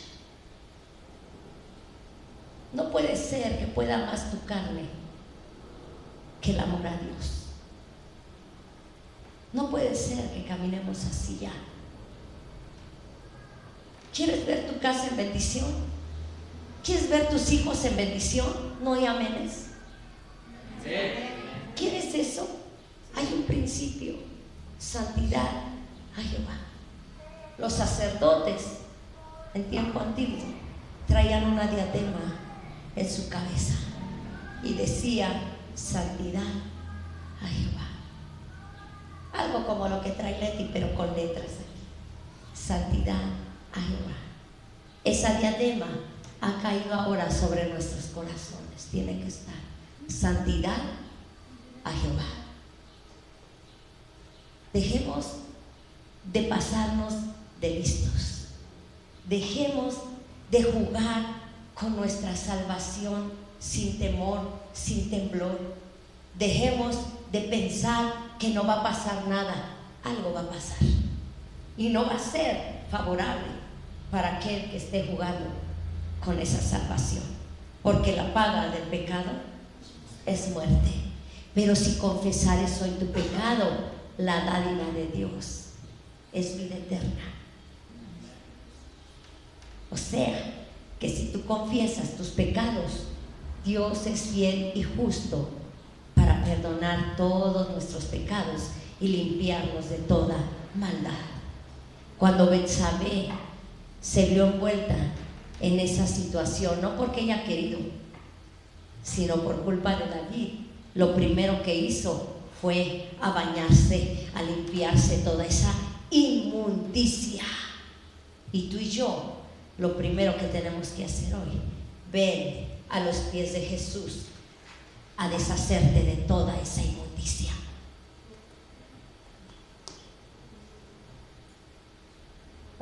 No puede ser que pueda más tu carne que el amor a Dios. No puede ser que caminemos así ya. ¿Quieres ver tu casa en bendición? ¿Quieres ver tus hijos en bendición? No hay amenes. ¿Quieres eso? Hay un principio: santidad a Jehová. Los sacerdotes en tiempo antiguo traían una diadema en su cabeza y decía santidad a Jehová. Algo como lo que trae Leti, pero con letras aquí. Santidad a Jehová. Esa diadema ha caído ahora sobre nuestros corazones. Tiene que estar santidad a Jehová. Dejemos de pasarnos de listos. Dejemos de jugar con nuestra salvación sin temor, sin temblor. Dejemos de pensar que no va a pasar nada. Algo va a pasar y no va a ser favorable para aquel que esté jugando con esa salvación, porque la paga del pecado es muerte. Pero si confesares hoy tu pecado, la dádiva de Dios es vida eterna. O sea, que si tú confiesas tus pecados, Dios es fiel y justo para perdonar todos nuestros pecados y limpiarnos de toda maldad. Cuando Betsabé se vio envuelta en esa situación, no porque ella ha querido, sino por culpa de David, lo primero que hizo fue a bañarse, a limpiarse toda esa inmundicia. Y tú y yo, lo primero que tenemos que hacer hoy, ven a los pies de Jesús a deshacerte de toda esa inmundicia.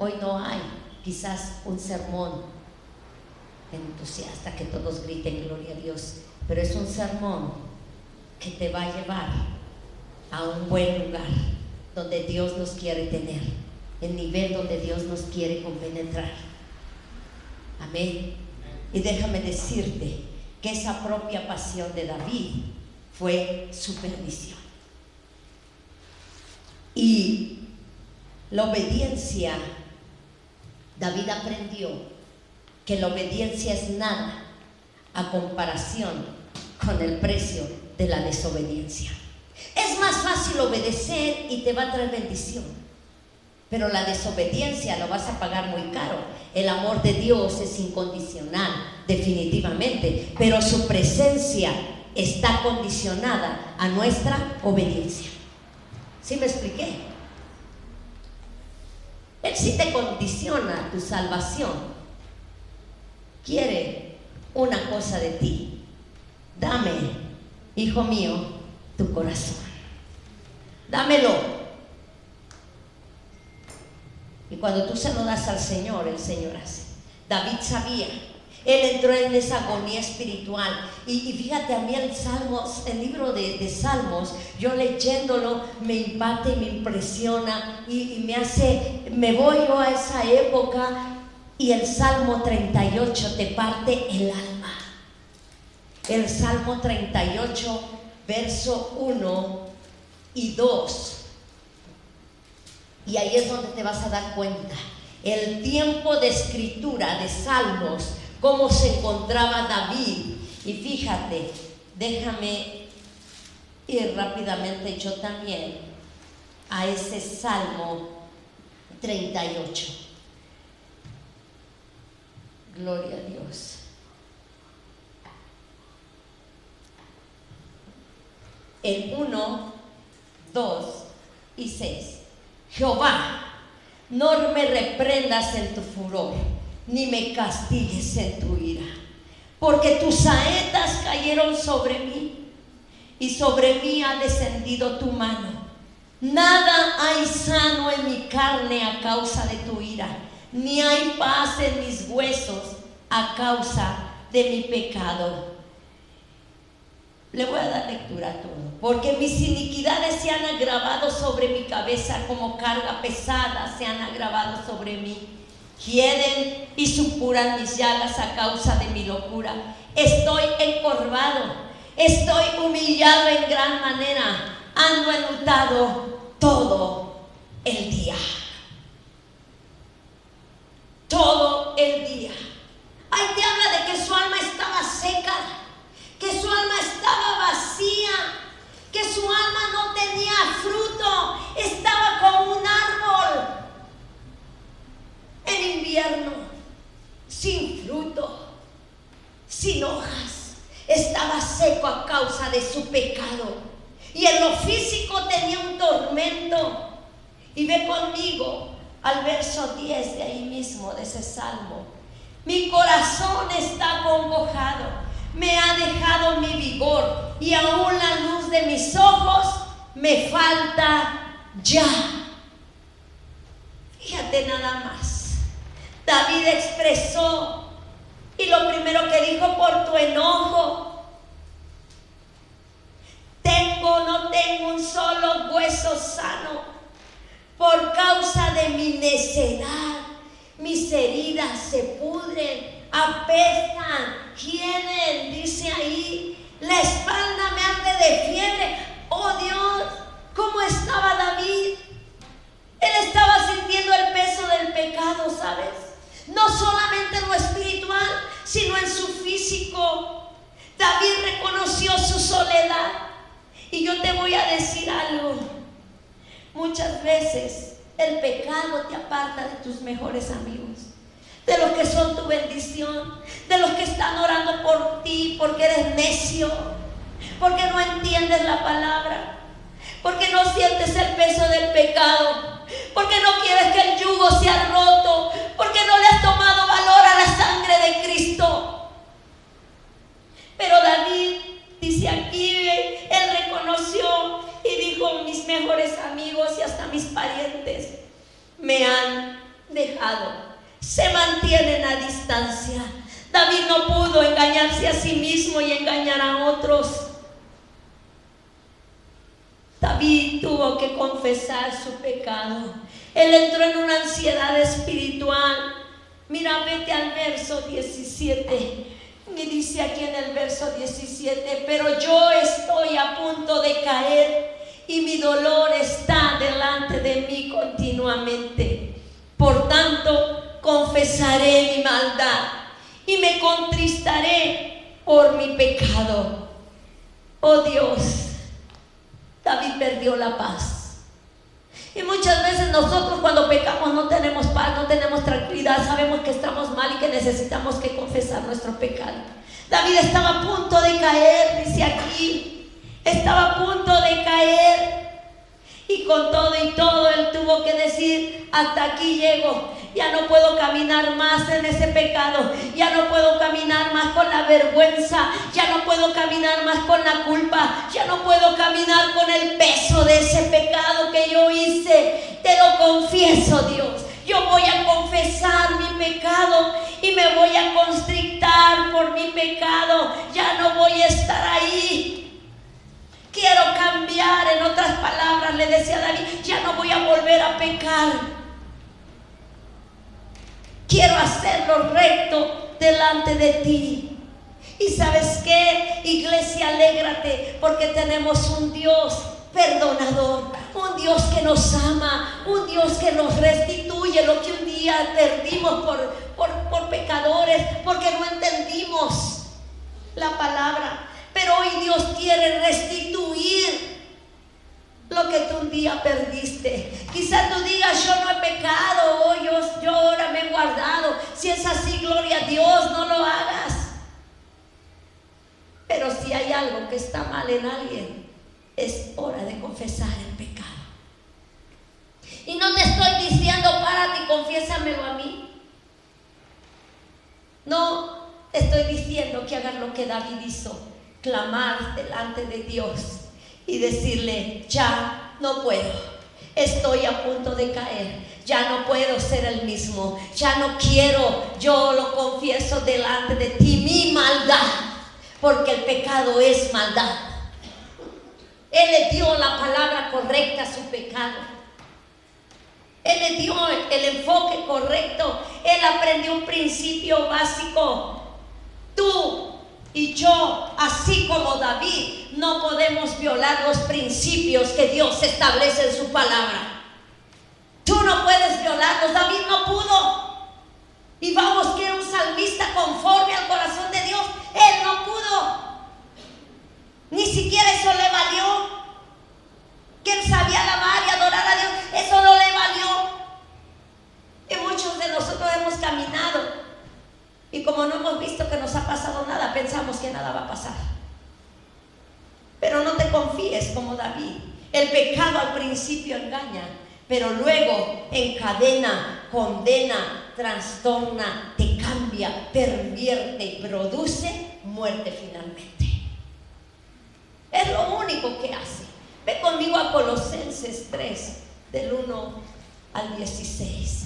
Hoy no hay quizás un sermón entusiasta que todos griten gloria a Dios, pero es un sermón que te va a llevar a un buen lugar donde Dios nos quiere tener, el nivel donde Dios nos quiere compenetrar. Amén. Y déjame decirte que esa propia pasión de David fue su perdición. Y la obediencia, David aprendió que la obediencia es nada a comparación con el precio de la desobediencia. Es más fácil obedecer y te va a traer bendición, pero la desobediencia lo vas a pagar muy caro. El amor de Dios es incondicional, definitivamente, pero su presencia está condicionada a nuestra obediencia. ¿Sí me expliqué? Él sí te condiciona tu salvación. Quiere una cosa de ti: dame, hijo mío, tu corazón, dámelo. Y cuando tú se lo das al Señor, el Señor hace. David sabía, él entró en esa agonía espiritual. Y fíjate, a mí el libro de Salmos, yo leyéndolo me impacta y me impresiona y me voy yo a esa época. Y el Salmo 38 te parte el alma. El Salmo 38, verso 1 y 2. Y ahí es donde te vas a dar cuenta el tiempo de escritura de Salmos, cómo se encontraba David. Y fíjate, déjame ir rápidamente yo también a ese Salmo 38. Gloria a Dios. El 1, 2 y 6. Jehová, no me reprendas en tu furor, ni me castigues en tu ira, porque tus saetas cayeron sobre mí, y sobre mí ha descendido tu mano. Nada hay sano en mi carne a causa de tu ira, ni hay paz en mis huesos a causa de mi pecado. Le voy a dar lectura a todo. Porque mis iniquidades se han agravado sobre mi cabeza, como carga pesada se han agravado sobre mí. Hieden y supuran mis llagas a causa de mi locura. Estoy encorvado, estoy humillado en gran manera, ando enlutado todo el día. Todo el día. Ahí te habla de que su alma estaba seca, que su alma estaba vacía, que su alma no tenía fruto, estaba como un árbol en invierno, sin fruto, sin hojas, estaba seco a causa de su pecado. Y en lo físico tenía un tormento. Y ve conmigo al verso 10 de ahí mismo, de ese salmo. Mi corazón está acongojado, me ha dejado mi vigor, y aún la luz de mis ojos me falta ya. Fíjate nada más. David expresó, y lo primero que dijo: por tu enojo no tengo un solo hueso sano, por causa de mi necedad. Mis heridas se pudren, apestan, hieden, dice ahí, la espalda me arde de fiebre. Oh Dios, ¿cómo estaba David? Él estaba sintiendo el peso del pecado, ¿sabes? No solamente en lo espiritual, sino en su físico. David reconoció su soledad. Y yo te voy a decir algo. Muchas veces el pecado te aparta de tus mejores amigos, de los que son tu bendición, de los que están orando por ti, porque eres necio, porque no entiendes la palabra, porque no sientes el peso del pecado, porque no quieres que el yugo sea roto, porque no le has tomado valor a la sangre de Cristo. Pero David dice aquí, él reconoció y dijo: mis mejores amigos y hasta mis parientes me han dejado, se mantienen a distancia. David no pudo engañarse a sí mismo y engañar a otros. David tuvo que confesar su pecado. Él entró en una ansiedad espiritual. Mira, vete al verso 17. Y dice aquí en el verso 17: pero yo estoy a punto de caer y mi dolor está delante de mí continuamente. Por tanto, confesaré mi maldad y me contristaré por mi pecado. Oh Dios, David perdió la paz. Y muchas veces nosotros cuando pecamos no tenemos paz, no tenemos tranquilidad, sabemos que estamos mal y que necesitamos que confesar nuestro pecado. David estaba a punto de caer, dice aquí, estaba a punto de caer. Y con todo y todo él tuvo que decir: hasta aquí llego, ya no puedo caminar más en ese pecado, ya no puedo caminar más con la vergüenza, ya no puedo caminar más con la culpa, ya no puedo caminar con el peso de ese pecado que yo hice. Te lo confieso, Dios, yo voy a confesar mi pecado y me voy a constrictar por mi pecado, ya no voy a estar ahí. Quiero cambiar. En otras palabras, le decía a David: ya no voy a volver a pecar. Quiero hacerlo recto delante de ti. Y ¿sabes qué, iglesia? Alégrate, porque tenemos un Dios perdonador, un Dios que nos ama, un Dios que nos restituye lo que un día perdimos por pecadores, porque no entendimos la palabra. Pero hoy Dios quiere restituir lo que tú un día perdiste. Quizás tú digas: yo no he pecado, oh, yo ahora me he guardado. Si es así, gloria a Dios, no lo hagas. Pero si hay algo que está mal en alguien, es hora de confesar el pecado. Y no te estoy diciendo: párate y confiésamelo a mí. No, estoy diciendo que hagas lo que David hizo: clamar delante de Dios y decirle: ya no puedo, estoy a punto de caer, ya no puedo ser el mismo, ya no quiero, yo lo confieso delante de ti, mi maldad, porque el pecado es maldad. Él le dio la palabra correcta a su pecado, él le dio el enfoque correcto, él aprendió un principio básico. Tú y yo, así como David, no podemos violar los principios que Dios establece en su palabra. Tú no puedes violarlos. David no pudo. Y vamos, que era un salmista conforme al corazón de Dios. Él no pudo. Ni siquiera eso le valió. Que él sabía alabar y adorar a Dios, eso no le valió. Y muchos de nosotros hemos caminado, y como no hemos visto que nos ha pasado nada, pensamos que nada va a pasar. Pero no te confíes como David. El pecado al principio engaña, pero luego encadena, condena, trastorna, te cambia, pervierte y produce muerte finalmente. Es lo único que hace. Ve conmigo a Colosenses 3, del 1 al 16.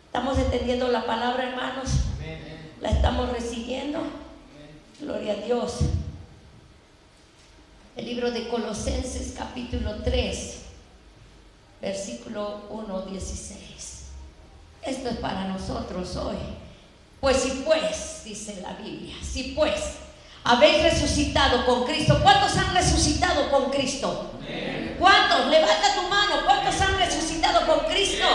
¿Estamos entendiendo la palabra, hermanos? ¿La estamos recibiendo? Gloria a Dios. El libro de Colosenses, capítulo 3, versículo 1, 16. Esto es para nosotros hoy. Pues si pues, dice la Biblia, si pues habéis resucitado con Cristo. ¿Cuántos han resucitado con Cristo? ¿Cuántos? Levanta tu mano. ¿Cuántos han resucitado con Cristo?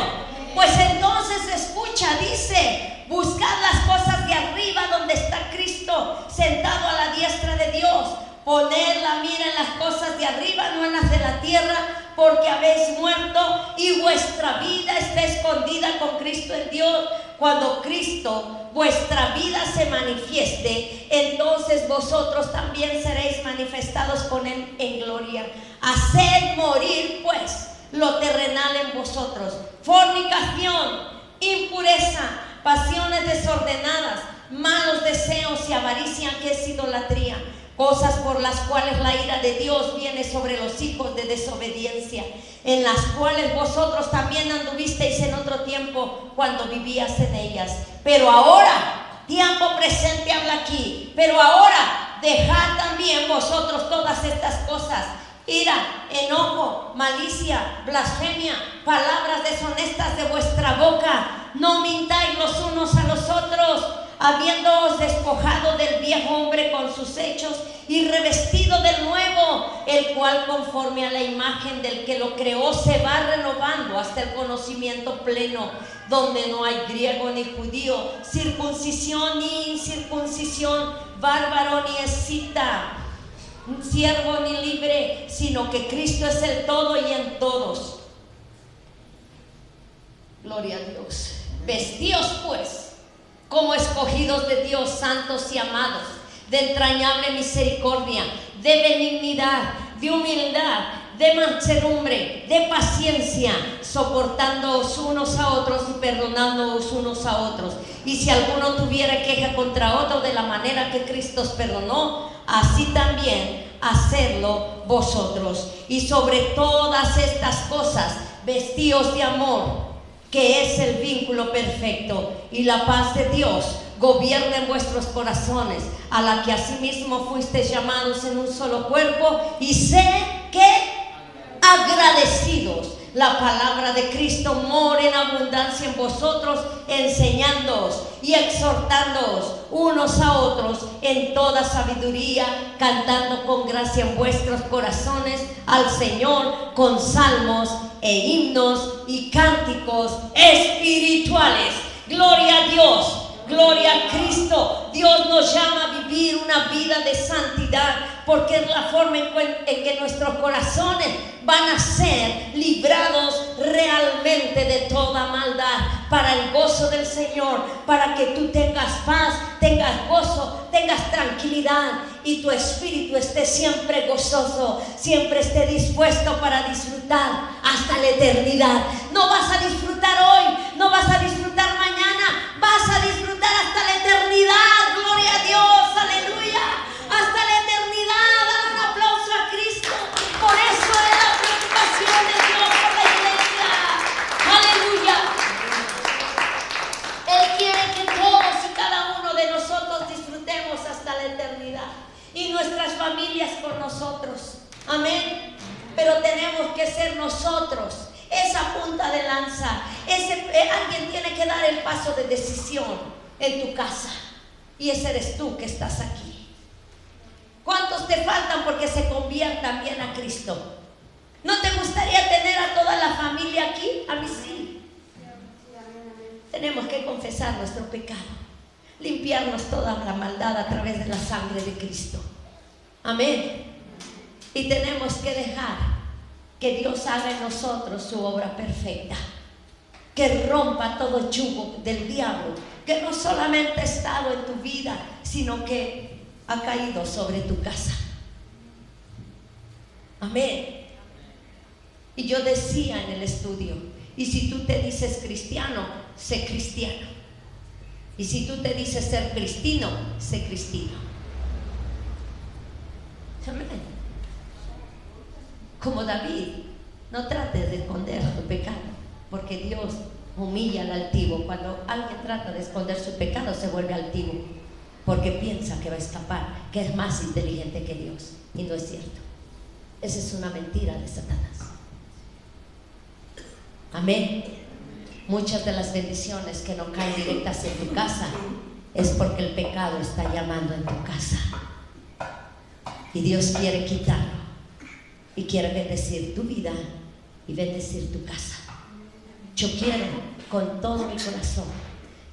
Pues entonces escucha, dice: buscad las cosas de arriba, donde está Cristo sentado a la diestra de Dios. Poned la mira en las cosas de arriba, no en las de la tierra, porque habéis muerto y vuestra vida está escondida con Cristo en Dios. Cuando Cristo, vuestra vida, se manifieste, entonces vosotros también seréis manifestados con Él en gloria. Haced morir pues lo terrenal en vosotros: fornicación, impureza, pasiones desordenadas, malos deseos y avaricia, que es idolatría. cosas por las cuales la ira de Dios viene sobre los hijos de desobediencia, en las cuales vosotros también anduvisteis en otro tiempo cuando vivías en ellas. Pero ahora, tiempo presente habla aquí, pero ahora dejad también vosotros todas estas cosas: ira, enojo, malicia, blasfemia, palabras deshonestas de vuestra boca. No mintáis los unos a los otros, habiéndoos despojado del viejo hombre con sus hechos y revestido del nuevo, el cual conforme a la imagen del que lo creó se va renovando hasta el conocimiento pleno, donde no hay griego ni judío, circuncisión ni incircuncisión, bárbaro ni escita, siervo ni libre, sino que Cristo es el todo y en todos. Gloria a Dios. Vestíos pues como escogidos de Dios, santos y amados, de entrañable misericordia, de benignidad, de humildad, de mansedumbre, de paciencia, soportándoos unos a otros y perdonándoos unos a otros. Y si alguno tuviera queja contra otro, de la manera que Cristo os perdonó, así también hacedlo vosotros. Y sobre todas estas cosas, vestíos de amor, que es el vínculo perfecto, y la paz de Dios gobierna en vuestros corazones, a la que asimismo fuisteis llamados en un solo cuerpo, y sé que agradecidos. La palabra de Cristo mora en abundancia en vosotros, enseñándoos y exhortándoos unos a otros en toda sabiduría, cantando con gracia en vuestros corazones al Señor con salmos e himnos y cánticos espirituales. Gloria a Dios. Gloria a Cristo. Dios nos llama a vivir una vida de santidad, porque es la forma en que nuestros corazones van a ser librados realmente de toda maldad, para el gozo del Señor, para que tú tengas paz, tengas gozo, tengas tranquilidad, y tu espíritu esté siempre gozoso, siempre esté dispuesto para disfrutar hasta la eternidad. No vas a disfrutar hoy, no vas a disfrutar mañana, vas a disfrutar hasta la eternidad. Gloria a Dios, aleluya, hasta la eternidad. Dale un aplauso a Cristo. Por eso es la preocupación de Dios por la iglesia. Aleluya. Él quiere que todos y cada uno de nosotros disfrutemos hasta la eternidad, y nuestras familias con nosotros. Amén. Pero tenemos que ser nosotros esa punta de lanza. Alguien tiene que dar el paso de decisión en tu casa, y ese eres tú que estás aquí. ¿Cuántos te faltan porque se conviertan bien a Cristo? ¿No te gustaría tener a toda la familia aquí? A mí sí. Tenemos que confesar nuestro pecado, limpiarnos toda la maldad a través de la sangre de Cristo. Amén. Y tenemos que dejar que Dios haga en nosotros su obra perfecta, que rompa todo yugo del diablo, que no solamente ha estado en tu vida, sino que ha caído sobre tu casa. Amén. Y yo decía en el estudio, y si tú te dices cristiano, sé cristiano. Y si tú te dices ser cristino, sé cristino. Amén. Como David, no trates de esconder tu pecado, porque Dios humilla al altivo. Cuando alguien trata de esconder su pecado, se vuelve altivo, porque piensa que va a escapar, que es más inteligente que Dios, y no es cierto. Esa es una mentira de Satanás. Amén. Muchas de las bendiciones que no caen directas en tu casa es porque el pecado está llamando en tu casa, y Dios quiere quitarlo, y quiere bendecir tu vida y bendecir tu casa. Yo quiero con todo mi corazón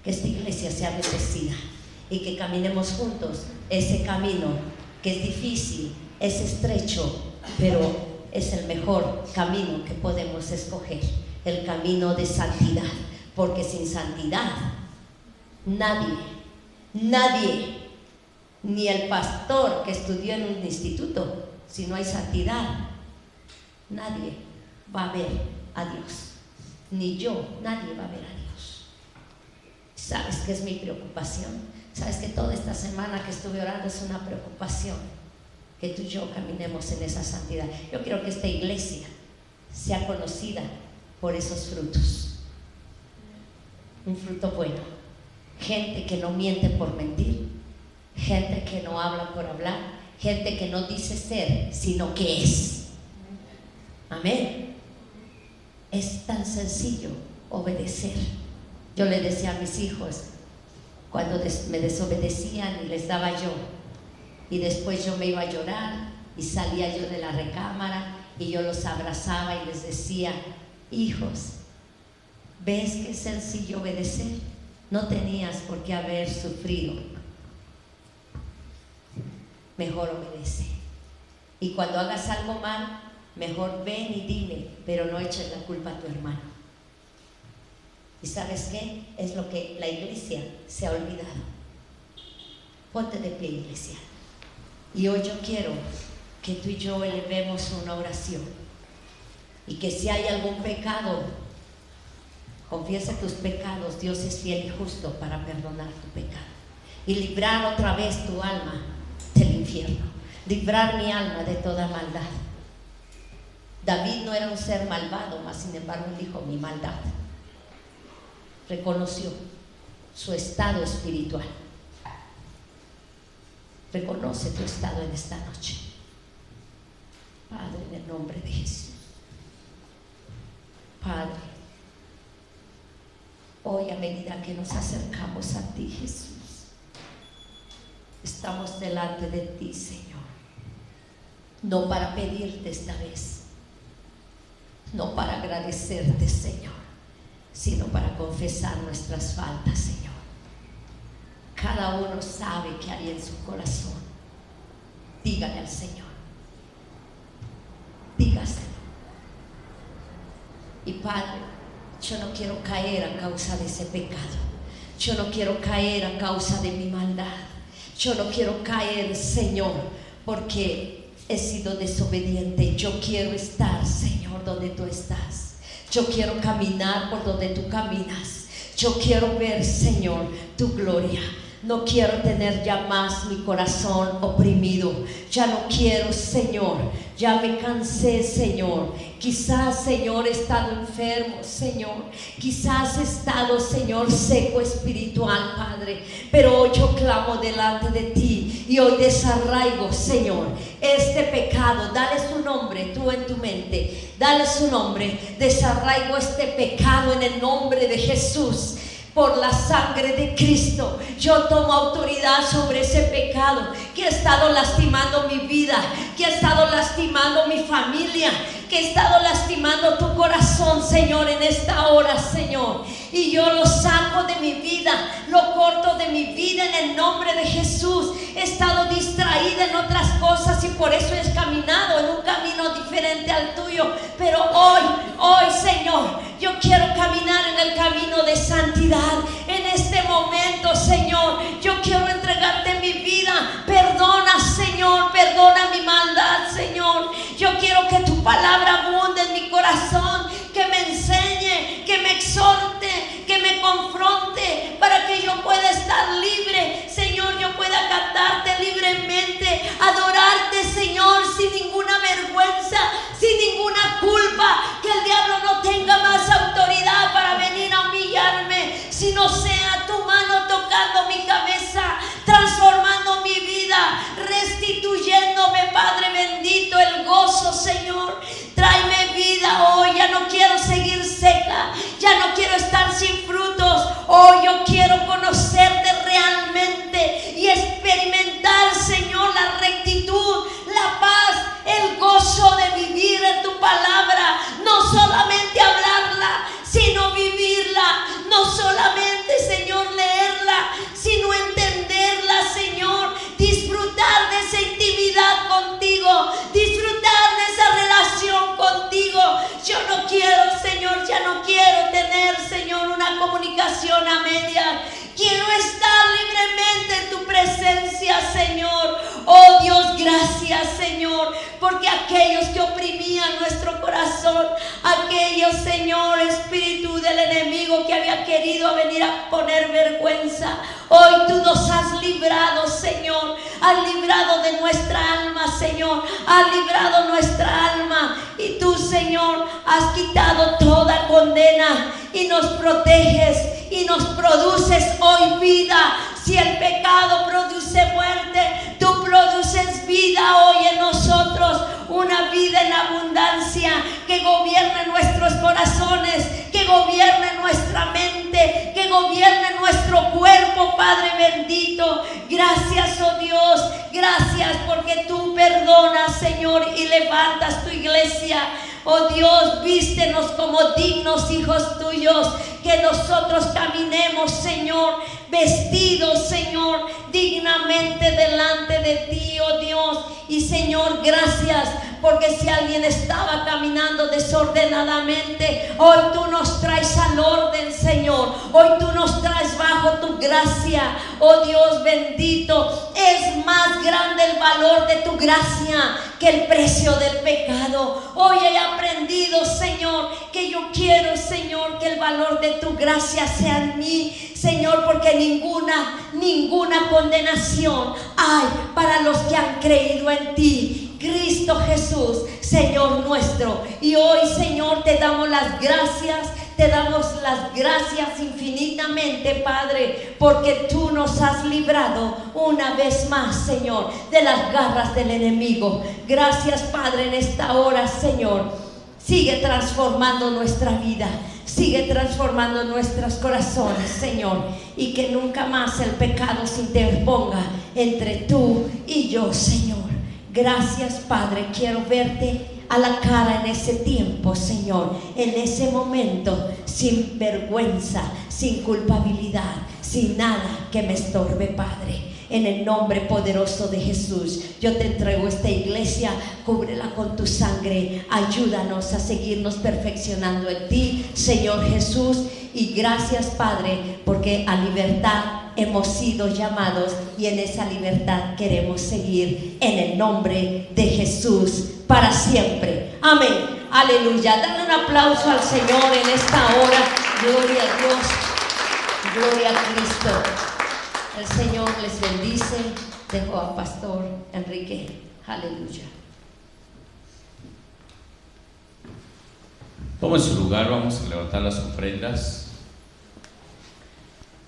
que esta iglesia sea bendecida, y que caminemos juntos ese camino que es difícil, es estrecho, pero es el mejor camino que podemos escoger, el camino de santidad, porque sin santidad nadie, ni el pastor que estudió en un instituto, si no hay santidad, nadie va a ver a Dios. Ni yo, nadie va a ver a Dios. ¿Sabes qué es mi preocupación? ¿Sabes que toda esta semana que estuve orando es una preocupación? que tú y yo caminemos en esa santidad. Yo quiero que esta iglesia sea conocida por esos frutos. Un fruto bueno. Gente que no miente por mentir. Gente que no habla por hablar. Gente que no dice ser, sino que es. Amén. Es tan sencillo obedecer. Yo le decía a mis hijos, cuando me desobedecían y les daba yo, y después yo me iba a llorar y salía yo de la recámara y yo los abrazaba y les decía: hijos, ¿ves qué sencillo obedecer? No tenías por qué haber sufrido. Mejor obedece. Y cuando hagas algo mal, mejor ven y dime, pero no eches la culpa a tu hermano. ¿Y sabes qué? Es lo que la iglesia se ha olvidado. Ponte de pie, iglesia. Y hoy yo quiero que tú y yo elevemos una oración. Y que si hay algún pecado, confiesa tus pecados. Dios es fiel y justo para perdonar tu pecado. Y librar otra vez tu alma del infierno. Librar mi alma de toda maldad. David no era un ser malvado, mas sin embargo dijo: mi maldad. Reconoció su estado espiritual. Reconoce tu estado en esta noche. Padre, en el nombre de Jesús. Padre, hoy a medida que nos acercamos a ti, Jesús, estamos delante de ti, Señor. No para pedirte esta vez, no para agradecerte, Señor, sino para confesar nuestras faltas, Señor. Cada uno sabe que hay en su corazón. Dígale al Señor. Dígaselo. Y Padre, yo no quiero caer a causa de ese pecado. Yo no quiero caer a causa de mi maldad. Yo no quiero caer, Señor, porque he sido desobediente. Yo quiero estar, Señor, donde tú estás. Yo quiero caminar por donde tú caminas. Yo quiero ver, Señor, tu gloria. No quiero tener ya más mi corazón oprimido. Ya no quiero, Señor. Ya me cansé, Señor. Quizás, Señor, he estado enfermo, Señor. Quizás he estado, Señor, seco espiritual, Padre. Pero hoy yo clamo delante de ti. Y hoy desarraigo, Señor, este pecado. Dale su nombre, tú en tu mente. Dale su nombre. Desarraigo este pecado en el nombre de Jesús. Por la sangre de Cristo, yo tomo autoridad sobre ese pecado que ha estado lastimando mi vida, que ha estado lastimando mi familia, que ha estado lastimando tu corazón, Señor, en esta hora, Señor. Y yo lo saco de mi vida, lo corto de mi vida en el nombre de Jesús. He estado distraída en otras cosas y por eso he caminado en un camino diferente al tuyo. Pero hoy, Señor, yo quiero caminar en el camino de santidad. En este momento, Señor, yo quiero entregarte mi vida. Perdona, Señor, perdona mi maldad, Señor. Yo quiero que tu palabra abunde en mi corazón, que me enseñe, que me exhorte, que me confronte, para que yo pueda estar libre, Señor. Yo pueda cantarte libremente, adorarte, Señor, sin ninguna vergüenza, sin ninguna culpa. Que el diablo no tenga más autoridad para venir a humillarme, sino sea tu mano tocando mi cabeza, transformando mi vida, restituyéndome, Padre bendito, el gozo, Señor. Tráeme vida hoy. Ya no quiero seguir seca, ya no quiero estar sin frutos. Hoy yo quiero conocerte realmente y experimentar, Señor, la rectitud, la paz, el gozo de vivir en tu palabra. No solamente hablarla, sino vivirla. No solamente, Señor, leerla, sino entenderla, Señor. Disfrutar de esa intimidad contigo, disfrutar de esa relación contigo. Yo no quiero, Señor, ya no quiero tener, Señor, una comunicación a media. Quiero estar libremente en tu presencia, Señor. Oh Dios, gracias, Señor, porque aquellos que oprimían nuestro corazón, aquellos, Señor, espíritu del enemigo que había querido venir a poner vergüenza, hoy tú nos has librado, Señor. Has librado de nuestra alma, Señor. Señor, has librado nuestra alma. Y tú, Señor, has quitado toda condena y nos proteges y nos produces hoy vida. Si el pecado produce muerte, tú produces vida hoy en nosotros, una vida en abundancia que gobierne nuestros corazones, que gobierne nuestra mente, que gobierne nuestro cuerpo, Padre bendito. Gracias, oh Dios, gracias porque tú perdonas, Señor, y levantas tu iglesia. Oh Dios, vístenos como dignos hijos tuyos, que nosotros caminemos, Señor, vestidos, Señor, dignamente delante de ti, oh Dios. Y Señor, gracias, porque si alguien estaba caminando desordenadamente, hoy tú nos traes al orden, Señor. Hoy tú nos traes bajo tu gracia, oh Dios bendito. Es más grande el valor de tu gracia que el precio del pecado. Hoy he aprendido, Señor, que yo quiero, Señor, que el valor de tu gracia sea en mí, Señor, porque ninguna condenación hay para los que han creído en ti, Cristo Jesús, Señor nuestro. Y hoy, Señor, te damos las gracias. Te damos las gracias infinitamente, Padre, porque tú nos has librado una vez más, Señor, de las garras del enemigo. Gracias, Padre, en esta hora, Señor. Sigue transformando nuestra vida, sigue transformando nuestros corazones, Señor, y que nunca más el pecado se interponga entre tú y yo, Señor. Gracias, Padre. Quiero verte a la cara en ese tiempo, Señor, en ese momento, sin vergüenza, sin culpabilidad, sin nada que me estorbe, Padre. En el nombre poderoso de Jesús, yo te entrego esta iglesia, cúbrela con tu sangre, ayúdanos a seguirnos perfeccionando en ti, Señor Jesús. Y gracias, Padre, porque a libertad hemos sido llamados y en esa libertad queremos seguir, en el nombre de Jesús, para siempre. Amén. Aleluya. Dale un aplauso al Señor en esta hora. Gloria a Dios. Gloria a Cristo. El Señor les bendice. Dejo a Pastor Enrique. Aleluya. Toma su lugar, vamos a levantar las ofrendas.